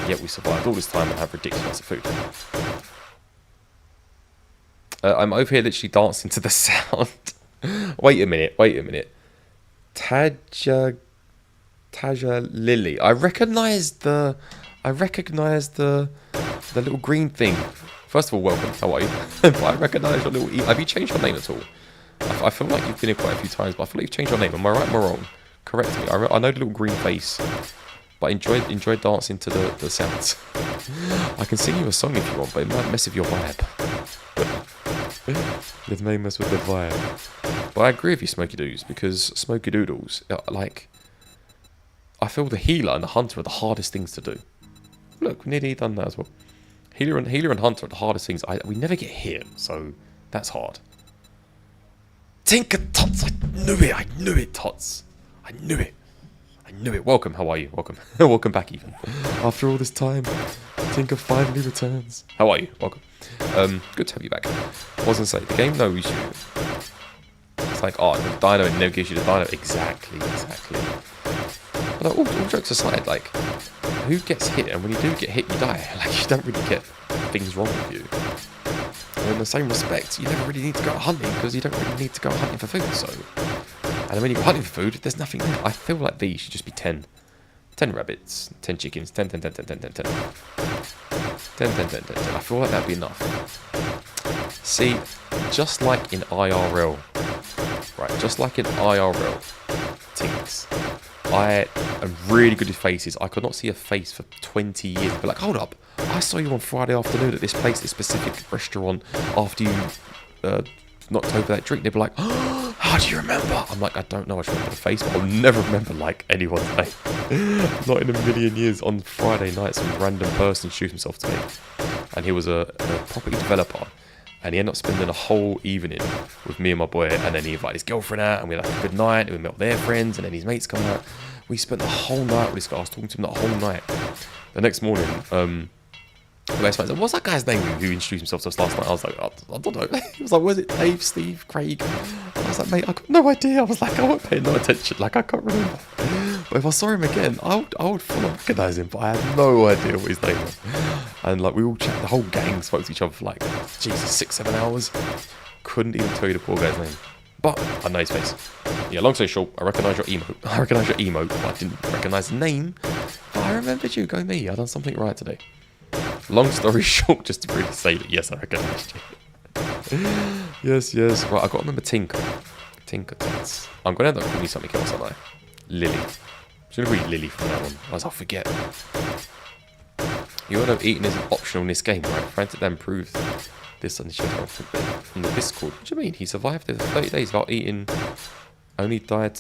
Yet we survived all this time and have ridiculous food. I'm over here literally dancing to the sound. Wait a minute. Taja Lily. I recognise the little green thing. First of all, welcome. How are you? But I recognise your little. Have you changed your name at all? I feel like you've been here quite a few times, but I feel like you've changed your name. Am I right? Am I wrong? Correct me. I know the little green face, but enjoy dancing to the sounds. I can sing you a song if you want, but it might mess with your vibe. It may mess with the vibe. But I agree with you, Smoky Doos, because Smoky Doodles, like, I feel the healer and the hunter are the hardest things to do. Look, we've nearly done that as well. Healer and hunter are the hardest things. We never get hit, so that's hard. Tinker Tots, I knew it, Tots. I knew it. Welcome, how are you? Welcome. Welcome back even. After all this time, Tinker finally returns. How are you? Welcome. Good to have you back. I was gonna say, the game knows you. It's like, oh, the dino, it never gives you the dino. Exactly. But all jokes aside, like, who gets hit? And when you do get hit, you die. Like, you don't really get things wrong with you. And in the same respect, you never really need to go hunting because you don't really need to go hunting for food. So, and then when you go hunting for food, there's nothing there. I feel like these should just be 10 rabbits, 10 chickens, 10. 10, 10, 10, 10, 10. I feel like that'd be enough. See, just like in IRL, right, just like in IRL, things, I am really good at faces. I could not see a face for 20 years. But like, hold up, I saw you on Friday afternoon at this place, this specific restaurant, after you knocked over that drink. They'd be like, oh, how do you remember? I'm like, I don't know, I just remember the face, but I'll never remember, like, anyone's name. Not in a million years. On Friday night, some random person shoots himself to me. And he was a property developer. And he ended up spending a whole evening with me and my boy. And then he invited his girlfriend out, and we had like a good night. And we met with their friends, and then his mates come out. We spent the whole night with this guy. I was talking to him the whole night. The next morning, the best man said, what's that guy's name who introduced himself to us last night? I was like, I don't know. He was like, was it Dave, Steve, Craig? I was like, mate, I got no idea. I was like, I wasn't paying no attention. Like, I can't remember. But if I saw him again, I would fully recognise him. But I had no idea what his name was. And like, we all chatted, the whole gang spoke to each other for like, Jesus, 6-7 hours. Couldn't even tell you the poor guy's name. But I know his face. Yeah, long story short, I recognise your emote. But I didn't recognise the name. But I remembered you. Go me. I done something right today. Long story short, just to really say that, yes, I recognised you. Yes. Right, I've got to remember Tinker. Tinker Tits. I'm going to end up calling you something else, aren't I? Lily. Should have read Lily from that one, otherwise I'll forget. You all know eating isn't optional in this game, right? Frantic then proves this on the Discord. What do you mean? He survived the 30 days without eating, only died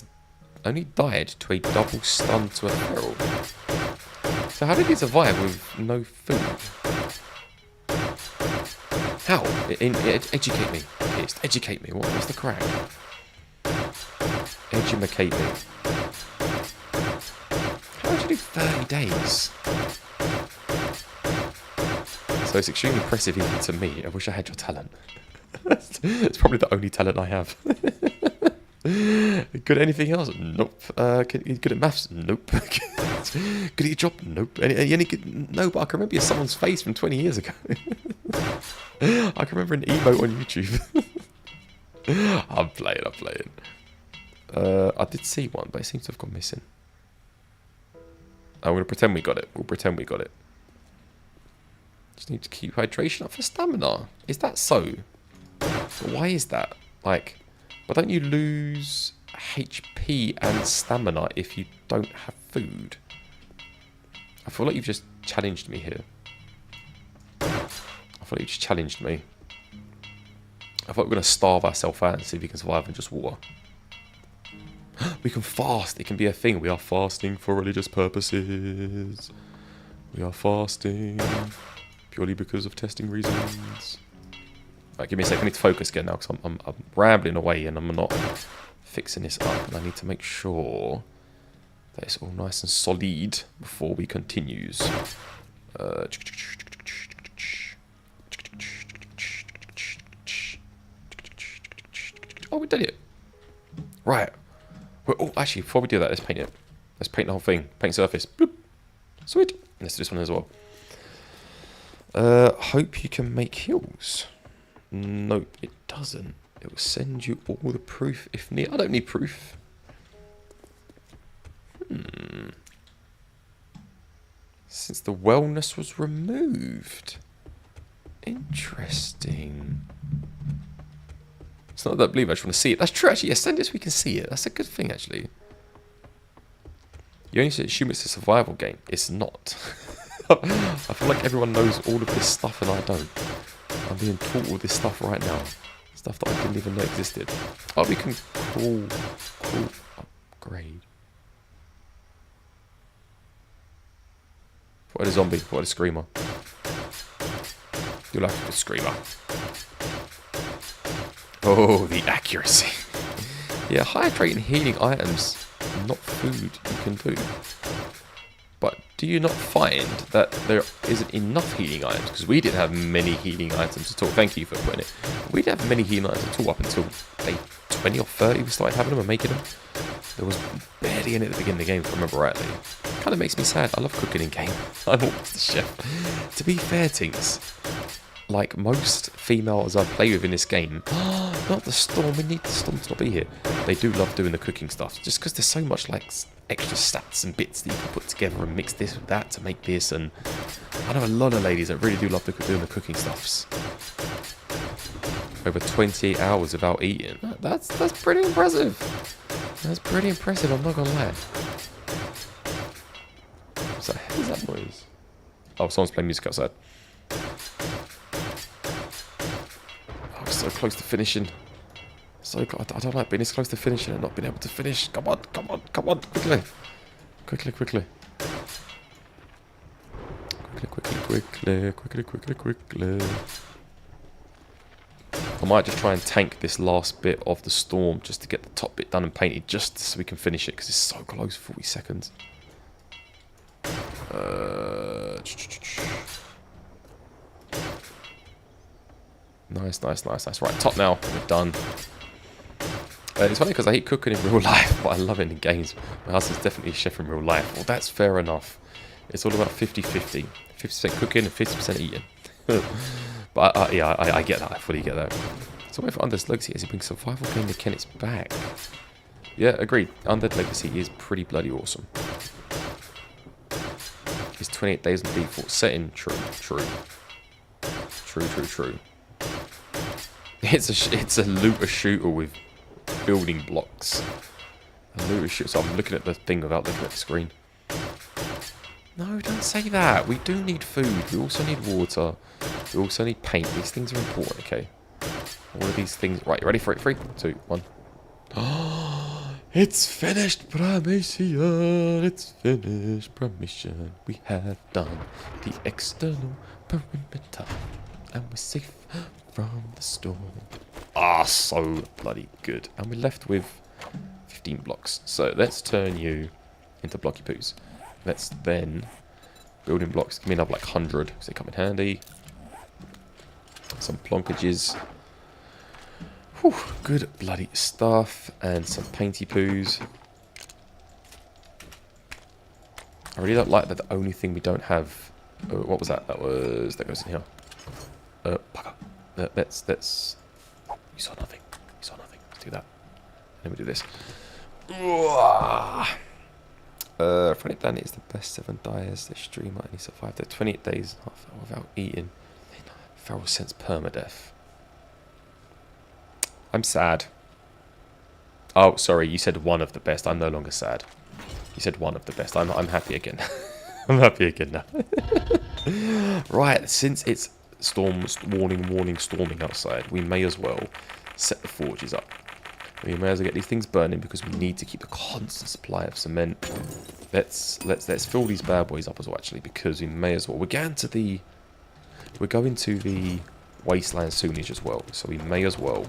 to a double stun to a feral. So how did he survive with no food? How? Educate me. Just educate me. What's the crack? Educate me. How did you do 30 days? So it's extremely impressive even to me. I wish I had your talent. It's probably the only talent I have. Good at anything else? Nope. Good at maths? Nope. Good at your job? Nope. No, but I can remember someone's face from 20 years ago. I can remember an emote on YouTube. I'm playing. I did see one, but it seems to have gone missing. I'm going to pretend we got it. We'll pretend we got it. Just need to keep hydration up for stamina. Is that so? But why is that? Like, why don't you lose HP and stamina if you don't have food? I feel like you've just challenged me here. I feel like you just challenged me. I thought we were going to starve ourselves out and see if we can survive on just water. We can fast. It can be a thing. We are fasting for religious purposes. We are fasting purely because of testing reasons. Right, give me a second. I need to focus again now because I'm rambling away and I'm not fixing this up. And I need to make sure that it's all nice and solid before we continues. Oh, we did it. Right. Oh, actually, before we do that, let's paint it. Let's paint the whole thing. Paint surface. Bloop. Sweet. Let's do this one as well. Hope you can make heals. Nope, it doesn't. It will send you all the proof if need. I don't need proof. Since the wellness was removed. Interesting. It's not that I believe, I just want to see it. That's true, actually. Yeah, send it so we can see it. That's a good thing, actually. You only assume it's a survival game. It's not. I feel like everyone knows all of this stuff and I don't. I'm being taught all this stuff right now. Stuff that I didn't even know existed. Oh, we can cool upgrade. What a zombie, what a screamer. You like a screamer. Oh, the accuracy. Yeah, hydrate and healing items, not food you can do. But do you not find that there isn't enough healing items? Because we didn't have many healing items at all. Thank you for putting it. We didn't have many healing items at all up until day 20 or 30 we started having them and making them. There was barely any at the beginning of the game, if I remember rightly. Kind of makes me sad. I love cooking in game. I'm always the chef. To be fair, things, like most females I play with in this game, not the Storm, we need the Storm to not be here. They do love doing the cooking stuff, just because there's so much like extra stats and bits that you can put together and mix this with that to make this, and I know a lot of ladies that really do love doing the cooking stuffs. Over 28 hours without eating. That's pretty impressive. That's pretty impressive, I'm not gonna lie. What's that noise? Oh, someone's playing music outside. Oh, so close to finishing. So I don't like being this close to finishing and not being able to finish. Come on, come on, come on, quickly. Quickly, quickly. Quickly. I might just try and tank this last bit of the storm just to get the top bit done and painted just so we can finish it because it's so close, 40 seconds. Nice. Right, top now. We're done. It's funny because I hate cooking in real life, but I love it in games. My husband's definitely a chef in real life. Well, that's fair enough. It's all about 50-50. 50% cooking and 50% eating. But yeah, I get that. I fully get that. So what if Undead Legacy is he brings survival game mechanics back? Yeah, agreed. Undead Legacy is pretty bloody awesome. It's 28 days on default setting. True. It's a looter shooter with building blocks. A looter shooter. So I'm looking at the thing without looking at the screen. No, don't say that. We do need food. We also need water. We also need paint. These things are important, okay? All of these things. Right, you ready for it? 3, 2, 1. Oh, it's finished, Primation. It's finished, Primation. We have done the external perimeter. And we're safe from the storm. Ah, so bloody good. And we're left with 15 blocks. So let's turn you into blocky poos. Let's then building blocks. Give me another like 100 because they come in handy. Some plonkages. Whew, good bloody stuff. And some painty poos. I really don't like that the only thing we don't have... what was that? That goes in here. Bugger. Let's... You saw nothing. Let's do that. And then we do this. Friday Planet is the best 7 dies. They streamer and he survived their 28 days without eating. Feral sense permadeath. I'm sad. Oh, sorry, you said one of the best. I'm no longer sad. You said one of the best. I'm happy again. I'm happy again now. Right, since it's warning, storming outside, we may as well set the forges up. We may as well get these things burning because we need to keep a constant supply of cement. Let's fill these bad boys up as well, actually, because we may as well. We're going to the wasteland soonish as well, so we may as well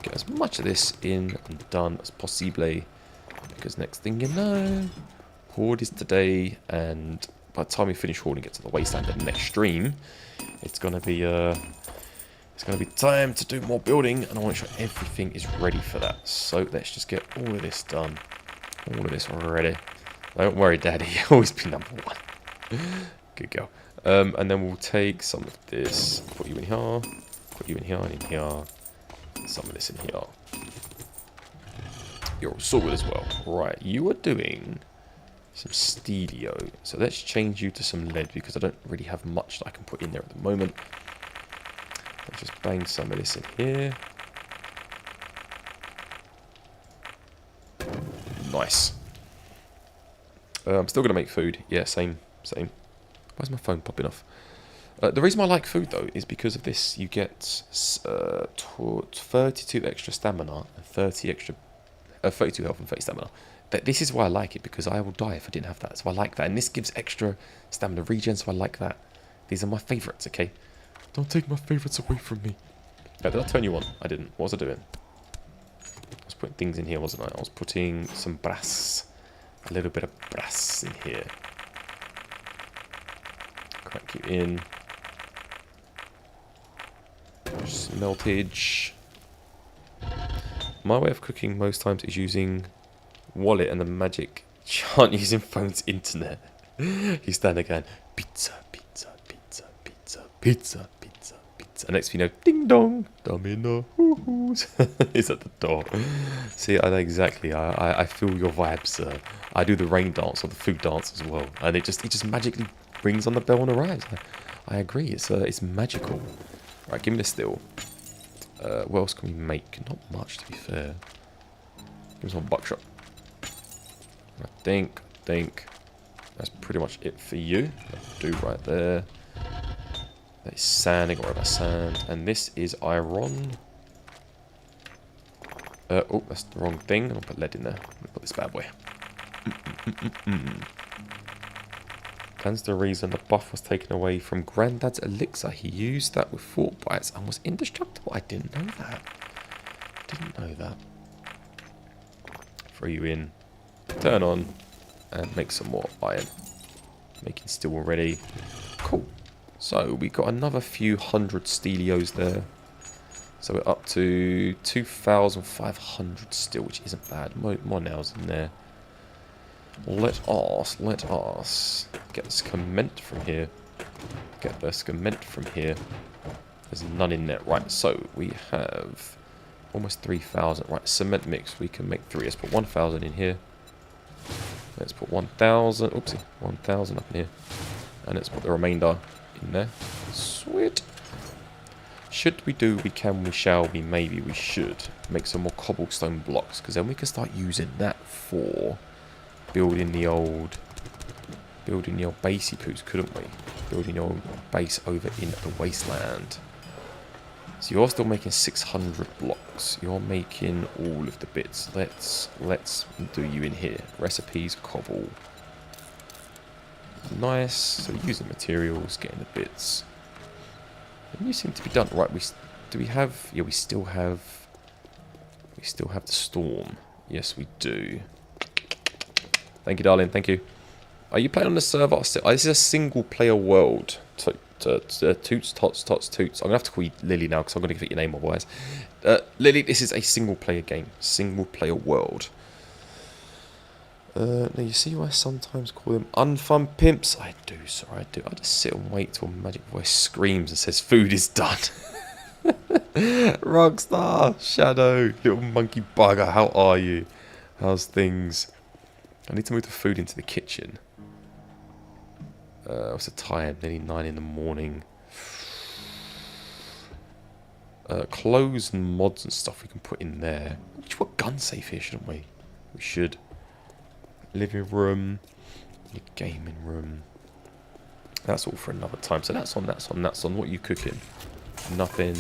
get as much of this in and done as possibly. Because next thing you know, Horde is today, and by the time we finish Horde and get to the wasteland in the next stream, it's gonna be time to do more building, and I want to make sure everything is ready for that. So let's just get all of this done. All of this ready. Don't worry, Daddy. You'll always be number 1. Good girl. And then we'll take some of this. Put you in here. Put you in here and in here. Some of this in here. You're all sorted as well. Right, you are doing some Steelio. So let's change you to some lead because I don't really have much that I can put in there at the moment. Let's just bang some of this in here. Nice. I'm still going to make food. Yeah, same. Why is my phone popping off? The reason I like food, though, is because of this. You get 32 extra stamina and 32 health and 30 stamina. This is why I like it, because I will die if I didn't have that. So I like that. And this gives extra stamina regen, so I like that. These are my favourites, okay? Don't take my favourites away from me. Did I turn you on? I didn't. What was I doing? I was putting things in here, wasn't I? I was putting some brass. A little bit of brass in here. Crack you in. Smeltage. My way of cooking most times is using wallet and the magic chant using phone's internet. You stand there going, pizza, pizza, pizza, pizza, pizza, pizza, pizza. And next thing you know, ding dong, domino, hoo-hoos. It's at the door. See, I know exactly. I feel your vibes. I do the rain dance or the food dance as well. And it just magically rings on the bell and arrives. I agree. It's magical. Right, give me the steel. What else can we make? Not much, to be fair. Give me some buckshot. I think that's pretty much it for you. That'll do right there. That is sand. I got rid of my sand. And this is iron. Oh, that's the wrong thing. I'll put lead in there. I'll put this bad boy. That's the reason the buff was taken away from Granddad's elixir. He used that with fort bites and was indestructible. I didn't know that. Throw you in. Turn on. And make some more iron. Making steel already. Cool. So we got another few hundred stelios there. So we're up to 2,500 still, which isn't bad. More nails in there. Let us get the cement from here. There's none in there. Right, so we have almost 3,000. Right, cement mix. We can make 3. Let's put 1,000 in here. Let's put 1,000. Oopsie, 1,000 up in here. And let's put the remainder in there. Sweet. Should we do, we can, we shall, we maybe, we should make some more cobblestone blocks, because then we can start using that for building the old basey poos, couldn't we? Building your own base over in the wasteland. So you're still making 600 blocks. You're making all of the bits. Let's do you in here. Recipes, cobble. Nice. So using materials, getting the bits. And you seem to be done. Right, do we have... Yeah, we still have the storm. Yes, we do. Thank you, darling. Thank you. Are you playing on the server? This is a single player world. Toots, tots, toots. I'm going to have to call you Lily now because I'm going to give it your name otherwise. Lily, this is a single player game. Single player world. Now you see why I sometimes call them unfun pimps? I do, sir, I do. I just sit and wait till Magic Voice screams and says food is done. Rockstar, Shadow, little monkey bugger, how are you? How's things? I need to move the food into the kitchen. What's the time? Nearly 9 in the morning. Clothes and mods and stuff we can put in there. We should put gun safe here, shouldn't we? We should. Living room. Your gaming room. That's all for another time. So that's on. What are you cooking? Nothing.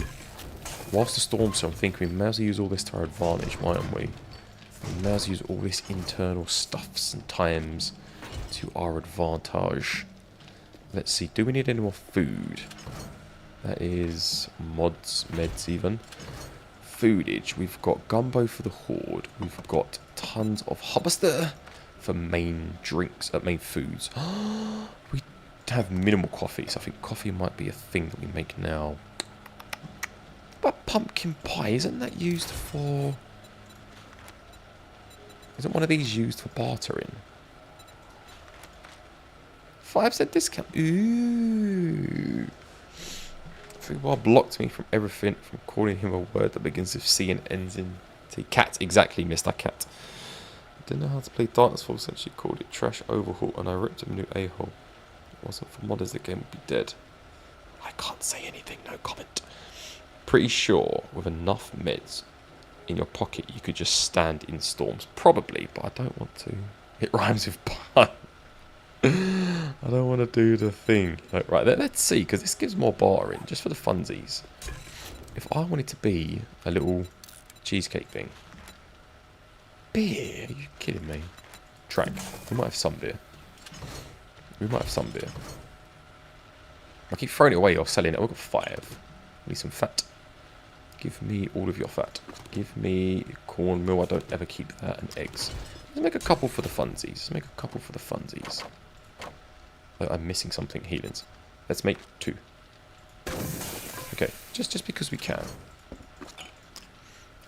Whilst the storm's so I'm thinking we may as well use all this to our advantage, mightn't we? We may as well use all this internal stuffs and times to our advantage. Let's see, do we need any more food? That is mods, meds even. Foodage, we've got gumbo for the Horde. We've got tons of hubster for main drinks, main foods. We have minimal coffee, so I think coffee might be a thing that we make now. But pumpkin pie, isn't that used for... Isn't one of these used for bartering? 5% discount. Ooh. Freebar blocked me from everything, from calling him a word that begins with C and ends in T. Cat, exactly, Mr. Cat. I didn't know how to play Darkness Fall since she called it Trash Overhaul, and I ripped him a new a-hole. If it wasn't for modders, the game would be dead. I can't say anything, no comment. Pretty sure with enough meds in your pocket you could just stand in storms. Probably, but I don't want to. It rhymes with pun. I don't want to do the thing. Right, let's see, because this gives more bartering, just for the funsies. If I wanted to be a little cheesecake thing. Beer? Are you kidding me? Track. We might have some beer. I keep throwing it away or selling it. I've got 5. Need some fat. Give me all of your fat. Give me cornmeal. I don't ever keep that. And eggs. Let's make a couple for the funsies. I'm missing something. Healings. Let's make 2. Okay. Just because we can.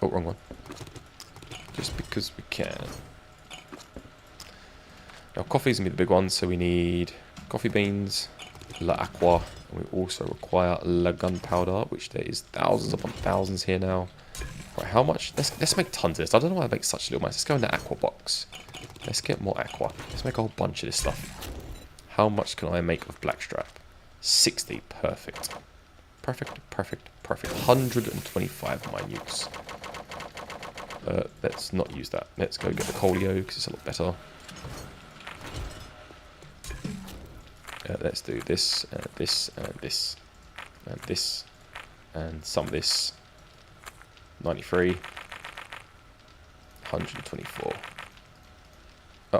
Oh, wrong one. Just because we can. Now, coffee's going to be the big one. So we need coffee beans, la aqua, and we also require la gunpowder, which there is thousands upon thousands here now. Right, how much? Let's make tons of this. I don't know why I make such little amounts. Let's go in the aqua box. Let's get more aqua. Let's make a whole bunch of this stuff. How much can I make of blackstrap? 60. Perfect. Perfect, perfect, perfect. 125 minutes. Let's not use that. Let's go get the colio because it's a lot better. Let's do this, this, and this, and this, and some of this. 93. 124.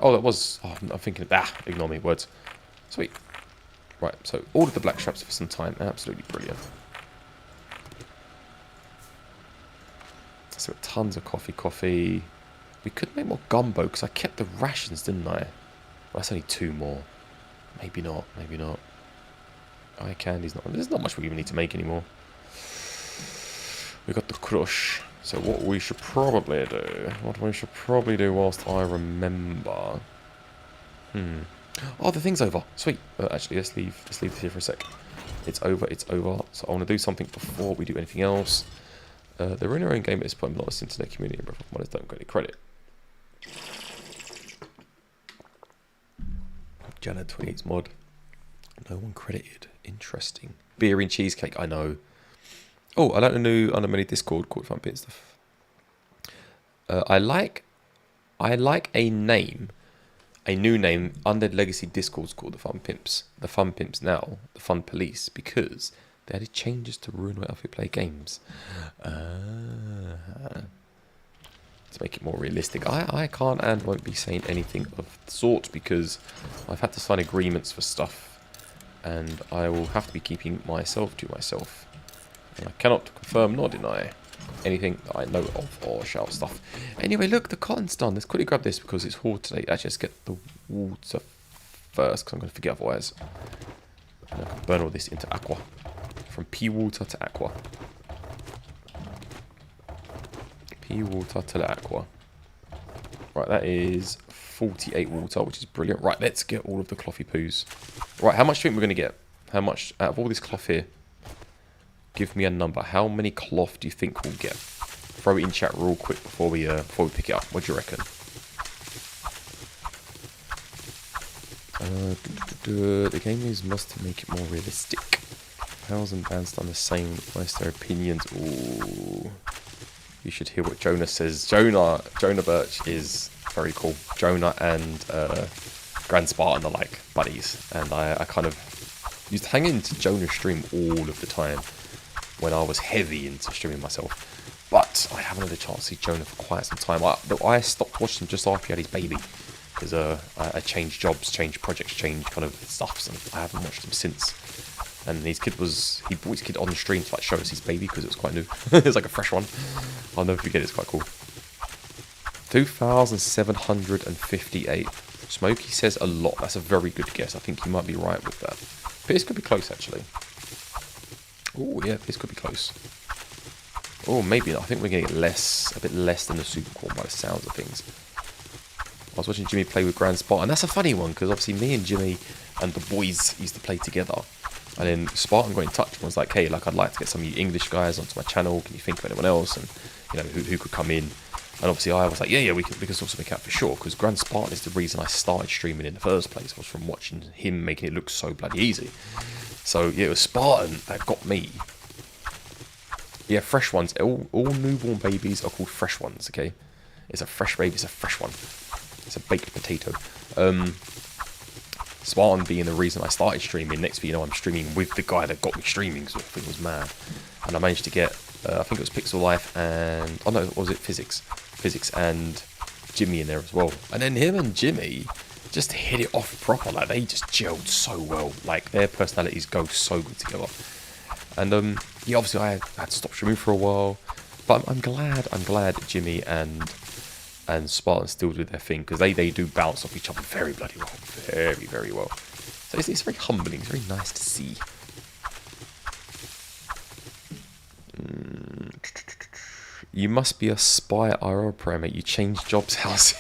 Oh, that was... Oh, I'm thinking... ignore me, words. Sweet. Right, so ordered the black straps for some time. Absolutely brilliant. So tons of coffee. We could make more gumbo, because I kept the rations, didn't I? Well, that's only 2 more. Maybe not. Eye candy's not... There's not much we even need to make anymore. We got the crush. So what we should probably do... whilst I remember... Oh, the thing's over. Sweet. Actually, let's leave this here for a sec. It's over. So I want to do something before we do anything else. They're in their own game at this point, not this internet community, but I don't get any credit. Jana 28's mod. No one credited. Interesting. Beer and cheesecake, I know. Oh, I like the new Under Discord called Fun Pit stuff. I like a name, a new name. Undead Legacy Discord's called the Fun Pimps. The Fun Pimps now, the Fun Police, because they added changes to ruin how we play games. To make it more realistic. I can't and won't be saying anything of the sort because I've had to sign agreements for stuff, and I will have to be keeping myself to myself. And I cannot confirm nor deny anything that I know of or shout stuff. Anyway, look, the cotton's done. Let's quickly grab this because it's Horde today. Actually, let's get the water first because I'm going to forget otherwise. And I can burn all this into aqua. From pea water to aqua. Pea water to the aqua. Right, that is 48 water, which is brilliant. Right, let's get all of the clothy poos. Right, how much do you think we're going to get? How much out of all this cloth here? Give me a number. How many cloth do you think we'll get? Throw it in chat real quick before we pick it up. What do you reckon? The game is must to make it more realistic. Pals and bands done the same. Voice their opinions. Ooh. You should hear what Jonah says. Jonah Birch is very cool. Jonah and Grand Spartan are like buddies, and I kind of used to hang into Jonah's stream all of the time when I was heavy into streaming myself. But I haven't had a chance to see Jonah for quite some time. I stopped watching him just after he had his baby because I changed jobs, changed projects, changed kind of stuff, and I haven't watched him since. And he brought his kid on the stream to like show us his baby because it was quite new. It was like a fresh one. I'll never forget it. It's quite cool. 2,758. Smokey says a lot. That's a very good guess. I think you might be right with that. But this could be close actually. Oh yeah, this could be close. Oh, maybe not. I think we're getting a bit less than the super corn by the sounds of things. I was watching Jimmy play with Grand Spartan, and that's a funny one because obviously me and Jimmy and the boys used to play together. And then Spartan got in touch and was like, hey, like I'd like to get some of you English guys onto my channel. Can you think of anyone else? And you know who could come in? And obviously I was like, yeah, we can sort something out for sure. Because Grand Spartan is the reason I started streaming in the first place. Was from watching him making it look so bloody easy. So yeah, it was Spartan that got me. Yeah, fresh ones. All newborn babies are called fresh ones. Okay, it's a fresh baby. It's a fresh one. It's a baked potato. Spartan being the reason I started streaming. Next thing you know, I'm streaming with the guy that got me streaming, so I think it was mad. And I managed to get, I think it was Pixel Life and, oh no, was it Physics and Jimmy in there as well. And then him and Jimmy just hit it off proper. Like they just gelled so well. Like their personalities go so good together. And yeah, obviously I had to stop streaming for a while, but I'm glad Jimmy and Spartan still do their thing because they do bounce off each other very bloody well, very very well. So it's very humbling. It's very nice to see. You must be a spy IRL Primate. You changed jobs house.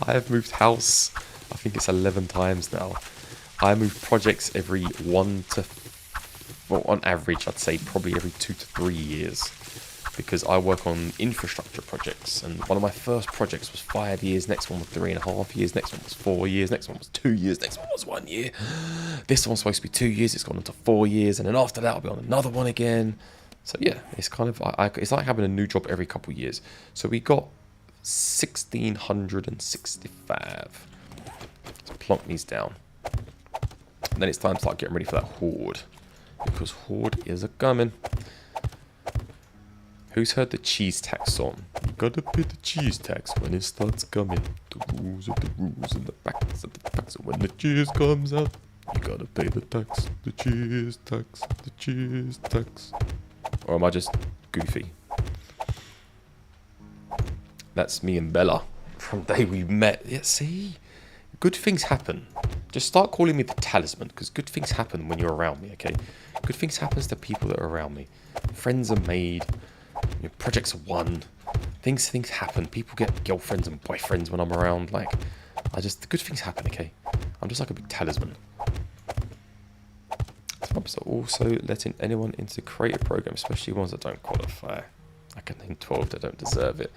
I have moved house. I think it's 11 times now. I move projects every on average, I'd say probably every 2 to 3 years. because I work on infrastructure projects, and one of my first projects was 5 years, next one was 3.5 years, next one was 4 years, next one was 2 years, next one was 1 year. This one's supposed to be 2 years, it's gone into 4 years, and then after that I'll be on another one again. So yeah, it's kind of, it's like having a new job every couple of years. So we got 1,665. Let's plonk these down. And then it's time to start getting ready for that horde, because horde is a coming. Who's heard the cheese tax song? You gotta pay the cheese tax when it starts coming. The rules are the rules and the facts are the facts. And when the cheese comes out, you gotta pay the tax. The cheese tax. The cheese tax. Or am I just goofy? That's me and Bella from the day we met. Yeah, see? Good things happen. Just start calling me the talisman, because good things happen when you're around me, okay? Good things happen to people that are around me. Friends are made. You know, projects are won. Things happen. People get girlfriends and boyfriends when I'm around. Like, good things happen, okay? I'm just like a big talisman. So also letting anyone into the creator program, especially ones that don't qualify. I can name 12 that don't deserve it.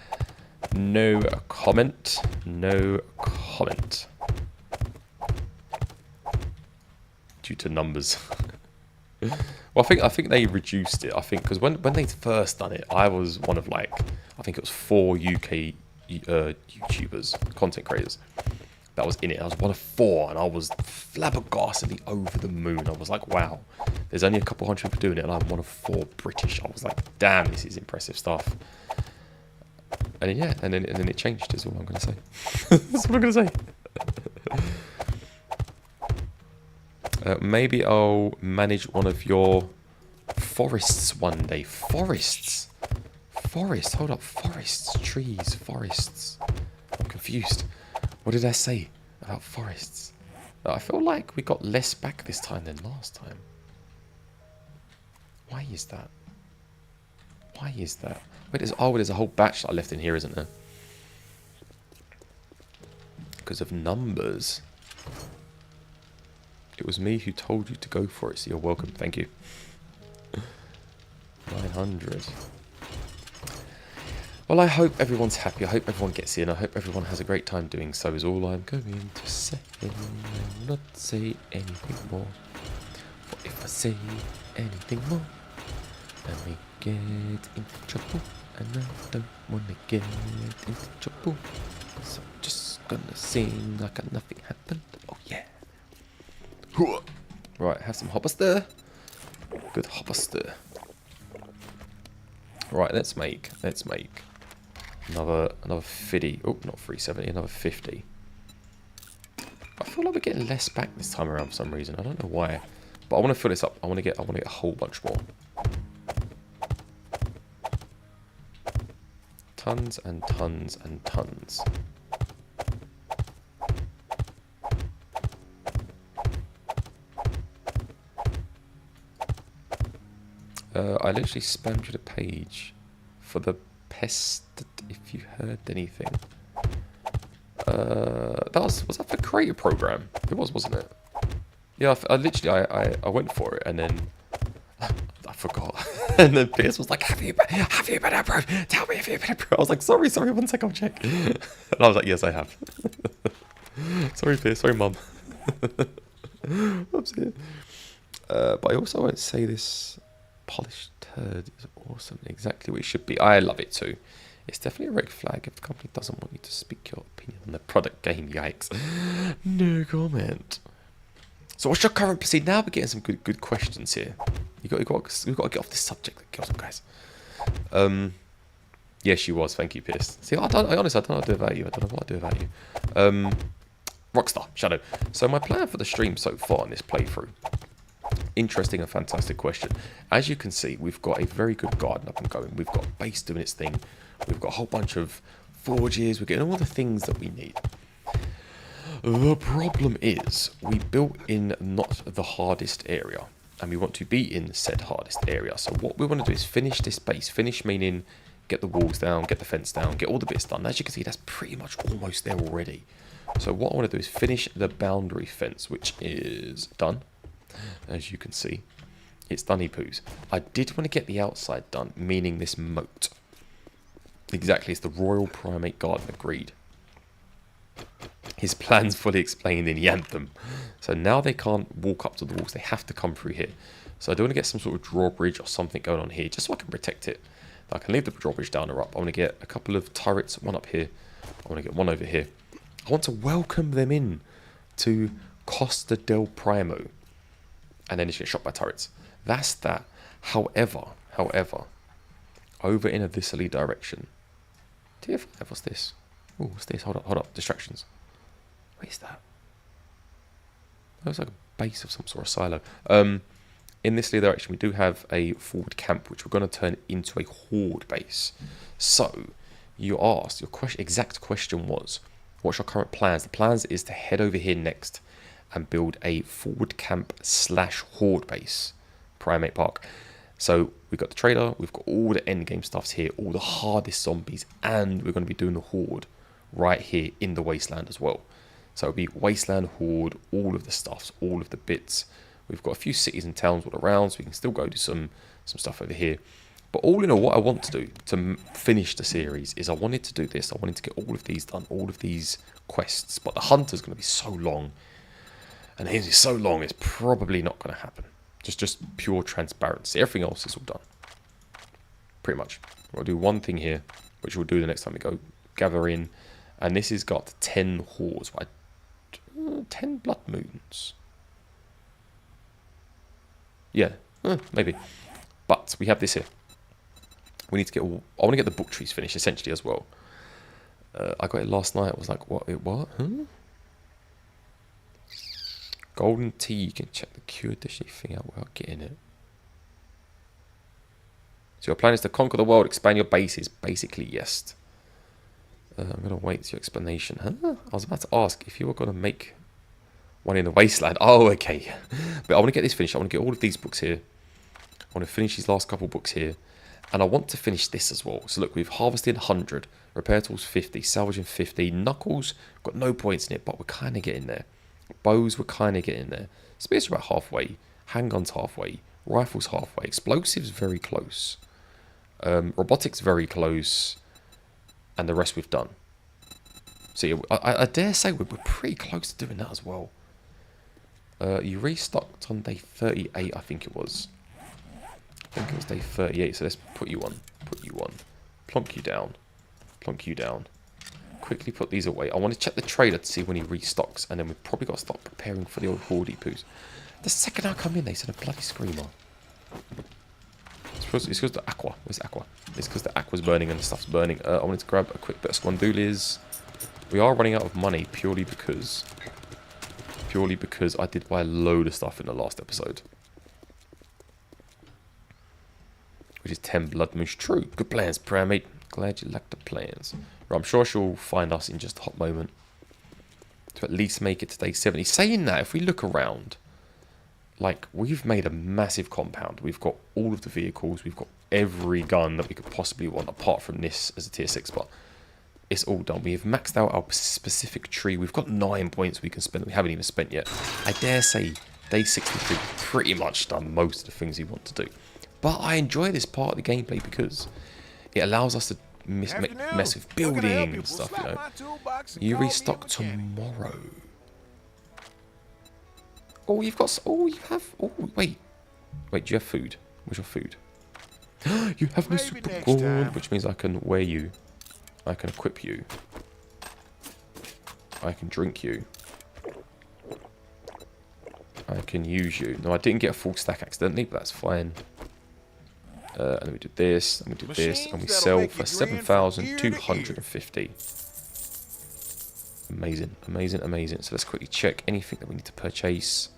No comment. No comment. Due to numbers. Well, I think they reduced it. I think because when they first done it, I was one of like, I think it was 4 UK YouTubers, content creators, that was in it. I was one of 4, and I was flabbergastedly over the moon. I was like, wow, there's only a couple hundred people doing it, and I'm one of 4 British. I was like, damn, this is impressive stuff. And then, yeah, and then it changed. Is all I'm gonna say. That's what I'm gonna say. Maybe I'll manage one of your forests one day. Forests? Forests? Hold up. Forests. Trees. Forests. I'm confused. What did I say about forests? I feel like we got less back this time than last time. Why is that? Why is that? Wait, there's a whole batch that I left in here, isn't there? Because of numbers. It was me who told you to go for it, so you're welcome. Thank you. 900. Well, I hope everyone's happy. I hope everyone gets in. I hope everyone has a great time doing so is all I'm going to say. I will not say anything more. For if I say anything more, then we get into trouble. And I don't want to get into trouble. So I'm just gonna sing like nothing happened. Oh yeah. Right, have some hopper stir. Good hopper stir. Right, let's make another 50. Oh, not 370, another 50. I feel like we're getting less back this time around for some reason. I don't know why, but I want to fill this up. I want to get a whole bunch more. Tons and tons and tons. I literally spammed you the page for the pest, if you heard anything. Was that for creator program? It was, wasn't it? Yeah, I literally went for it, and then I forgot. And then Pierce was like, have you been approved? Tell me if you've been approved. I was like, sorry, 1 sec, I'll check. And I was like, yes, I have. Sorry, Pierce, sorry, Mum. Oops, yeah. But I also won't say this. Polished turd is awesome. Exactly what it should be. I love it too. It's definitely a red flag if the company doesn't want you to speak your opinion on the product game. Yikes. No comment. So what's your current proceed? Now we're getting some good questions here. We've got to get off this subject, guys. Yes, she was. Thank you, Pierce. See, honestly, I don't know what to do about you. I don't know what to do about you. Rockstar, Shadow. So my plan for the stream so far in this playthrough. Interesting and fantastic question. As you can see, we've got a very good garden up and going. We've got base doing its thing. We've got a whole bunch of forges. We're getting all the things that we need. The problem is we built in not the hardest area, and we want to be in said hardest area. So what we want to do is finish this base. Finish meaning get the walls down, get the fence down, get all the bits done. As you can see, that's pretty much almost there already. So what I want to do is finish the boundary fence, which is done. As you can see, It's done, poos. I did want to get the outside done, meaning this moat. Exactly, it's the Royal Primate Garden, agreed. His plan's fully explained in the anthem. So now they can't walk up to the walls, they have to come through here. So I do want to get some sort of drawbridge or something going on here, just so I can protect it. I can leave the drawbridge down or up. I want to get a couple of turrets, one up here. I want to get one over here. I want to welcome them in to Costa del Primo. And then it's get shot by turrets. That's that. However, over in a viscerally direction. Tier 5, what's this? Oh, what's this? Hold up. Distractions. What is that? That looks like a base of some sort of silo. In this direction, we do have a forward camp, which we're going to turn into a horde base. So, you asked, your exact question was, what's your current plans? The plans is to head over here next and build a forward camp / horde base. Primate Park. So we've got the trader, we've got all the end game stuffs here, all the hardest zombies, and we're going to be doing the horde right here in the wasteland as well. So it'll be wasteland, horde, all of the stuffs, all of the bits. We've got a few cities and towns all around, so we can still go do some stuff over here. But all in all, what I want to do to finish the series is I wanted to do this. I wanted to get all of these done, all of these quests. But the hunter's going to be so long, and his is so long, it's probably not going to happen. Just pure transparency. Everything else is all done. Pretty much. We'll do one thing here, which we'll do the next time we go. Gather in. And this has got 10 hordes. 10 blood moons. Yeah, maybe. But we have this here. We need to get all... I want to get the book trees finished, essentially, as well. I got it last night. I was like, what? Huh? Golden tea, you can check the cure dish thing out without getting it. So your plan is to conquer the world, expand your bases. Basically, yes. I'm going to wait for your explanation. Huh? I was about to ask if you were going to make one in the wasteland. Oh, okay. But I want to get this finished. I want to get all of these books here. I want to finish these last couple books here. And I want to finish this as well. So look, we've harvested 100. Repair tools 50. Salvaging 50. Knuckles, got no points in it, but we're kind of getting there. Bows, we're kind of getting there. Spears are about halfway. Handguns halfway. Rifles halfway. Explosives very close. Robotics very close. And the rest we've done. So yeah, I dare say we're pretty close to doing that as well. You restocked on day 38, I think it was. I think it was day 38, so let's put you on. Put you on. Plonk you down. Plonk you down. Quickly put these away. I want to check the trader to see when he restocks, and then we've probably got to start preparing for the old horde poos. The second I come in, they said a bloody screamer. It's because the aqua. Where's aqua? It's because the aqua's burning and the stuff's burning. I wanted to grab a quick bit of squandulies. We are running out of money purely because I did buy a load of stuff in the last episode. Which is 10 blood moose. True. Good plans, Primate. Glad you like the plans. Right, I'm sure she'll find us in just a hot moment. To at least make it to day 70. Saying that, if we look around, like, we've made a massive compound. We've got all of the vehicles. We've got every gun that we could possibly want, apart from this as a tier 6 spot. It's all done. We have maxed out our specific tree. We've got 9 points we can spend that we haven't even spent yet. I dare say day 63 pretty much done most of the things we want to do. But I enjoy this part of the gameplay because it allows us to mess with building and stuff, you know. You restock tomorrow. Oh, you've got... Oh, you have... Oh, wait. Wait, do you have food? Where's your food? You have no super gold, which means I can wear you. I can equip you. I can drink you. I can use you. No, I didn't get a full stack accidentally, but that's fine. And then we do this, and we do this, and we sell for 7,250. Amazing, amazing, amazing. So let's quickly check anything that we need to purchase.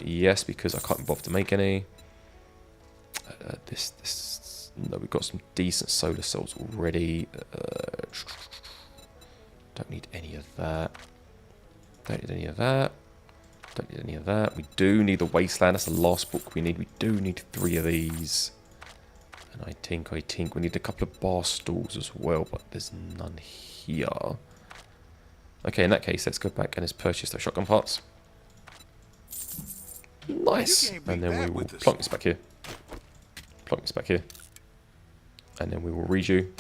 Yes, because I can't bother to make any. No, we've got some decent solar cells already. Don't need any of that. Don't need any of that. Don't need any of that. We do need the wasteland. That's the last book we need. We do need 3 of these. And I think we need a couple of bar stools as well, but there's none here. Okay, in that case, let's go back and let's purchase the shotgun parts. Nice. And then we will plonk this back here. Plonk this back here. And then we will read you.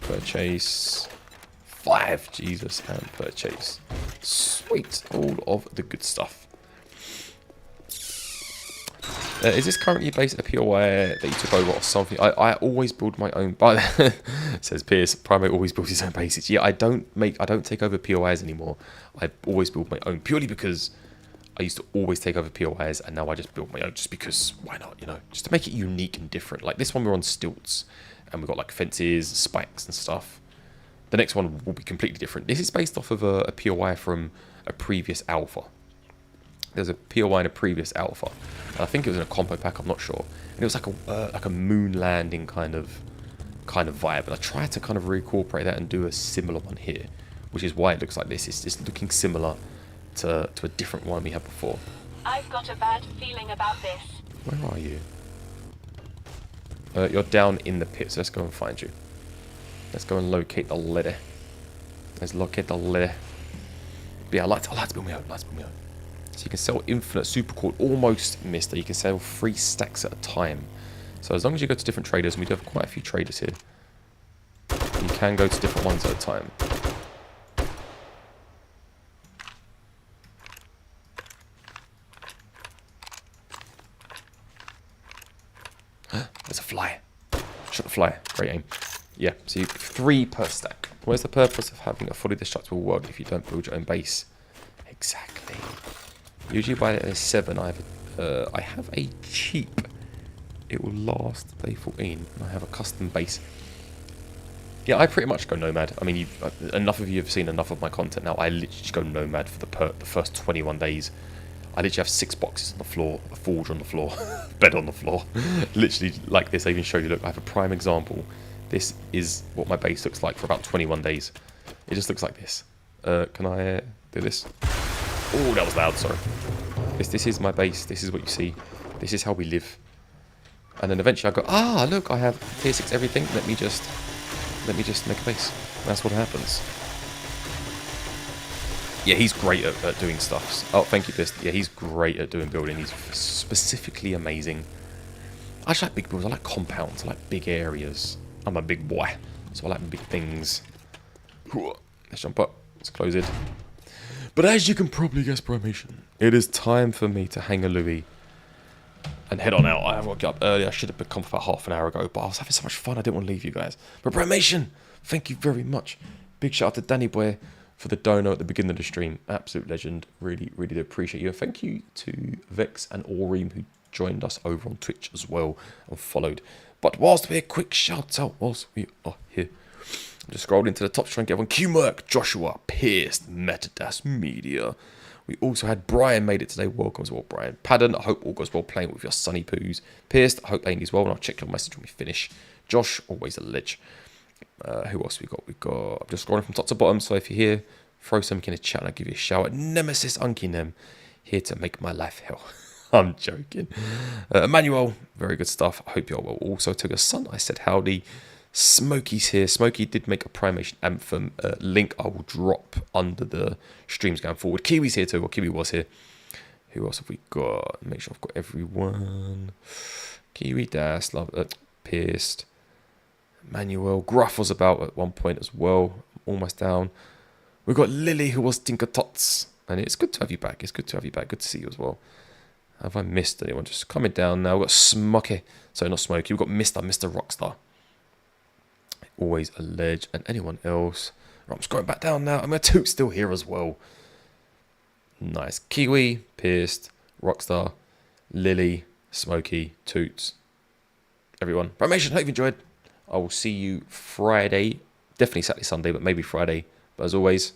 Purchase 5. Jesus. And purchase. Sweet. All of the good stuff. Is this currently based at a POI that you took over or something? I always build my own. Says Pierce. Primate always builds his own bases. Yeah, I don't take over POIs anymore. I always build my own purely because I used to always take over POIs and now I just build my own just because why not? You know, just to make it unique and different. Like this one, we're on stilts and we've got like fences, spikes, and stuff. The next one will be completely different. This is based off of a POI from a previous alpha. There's a POI in a previous alpha, and I think it was in a compo pack. I'm not sure. And it was like a moon landing kind of vibe. And I tried to kind of reincorporate that and do a similar one here, which is why it looks like this. It's looking similar to a different one we had before. I've got a bad feeling about this. Where are you? You're down in the pit, so let's go and find you. Let's go and locate the ladder. Let's locate the ladder. But yeah, I like to build my own. So you can sell infinite super core, almost mister. You can sell 3 stacks at a time. So as long as you go to different traders, and we do have quite a few traders here, you can go to different ones at a time. There's a fly. Shot the fly. Great aim. Yeah, so 3 per stack. Where's the purpose of having a fully destructible world if you don't build your own base? Exactly. Usually by day 7, I have a cheap. It will last day 14, and I have a custom base. Yeah, I pretty much go nomad. I mean, enough of you have seen enough of my content now. I literally just go nomad for the first 21 days. I literally have 6 boxes on the floor, a forge on the floor, bed on the floor. Literally like this. I even show you. Look, I have a prime example. This is what my base looks like for about 21 days. It just looks like this. Can I do this? Oh, that was loud, sorry. This is my base. This is what you see. This is how we live. And then eventually I go, look, I have tier 6 everything. Let me just make a base. And that's what happens. Yeah, he's great at doing stuff. Oh, thank you, Pist. Yeah, he's great at doing building. He's specifically amazing. I just like big builds. I like compounds. I like big areas. I'm a big boy, so I like big things. Let's jump up. Let's close it. But as you can probably guess, Primation, it is time for me to hang a Louis and head on out. I have woke up early. I should have come about half an hour ago, but I was having so much fun. I didn't want to leave you guys. But Primation, thank you very much. Big shout out to Danny Boy for the dono at the beginning of the stream. Absolute legend. Really, really do appreciate you. And thank you to Vex and Aureem who joined us over on Twitch as well and followed. But whilst we're quick shout out, whilst we are here, I just scrolled into the top to try and get everyone. Q-Merc, Joshua, Pierce, Metadas Media. We also had Brian made it today. Welcome as well, Brian. Padden, I hope all goes well playing with your sunny poos. Pierce, I hope Amy's well, and I'll check your message when we finish. Josh, always a ledge. Who else we got? I'm just scrolling from top to bottom, so if you're here, throw something in the chat and I'll give you a shout. Nemesis Unkinem, here to make my life hell. I'm joking. Emmanuel, very good stuff. I hope you're well. Also took a son. I said howdy. Smokey's here. Smokey did make a Primation anthem. Link I will drop under the streams going forward. Kiwi's here too. Well, Kiwi was here. Who else have we got? Make sure I've got everyone. Kiwi, Das, Love, Pierced. Manuel. Gruff was about at one point as well. Almost down. We've got Lily who was Tinker Tots. And it's good to have you back. It's good to have you back. Good to see you as well. Have I missed anyone? Just coming down now. We've got Smoky. Sorry, not Smokey. We've got Mr. Rockstar. Always a ledge. And anyone else? Right, I'm just going back down now. I'm going to Toot still here as well. Nice. Kiwi, Pierced, Rockstar, Lily, Smokey, Toots. Everyone. Primation, hope you enjoyed. I will see you Friday. Definitely Saturday, Sunday, but maybe Friday. But as always,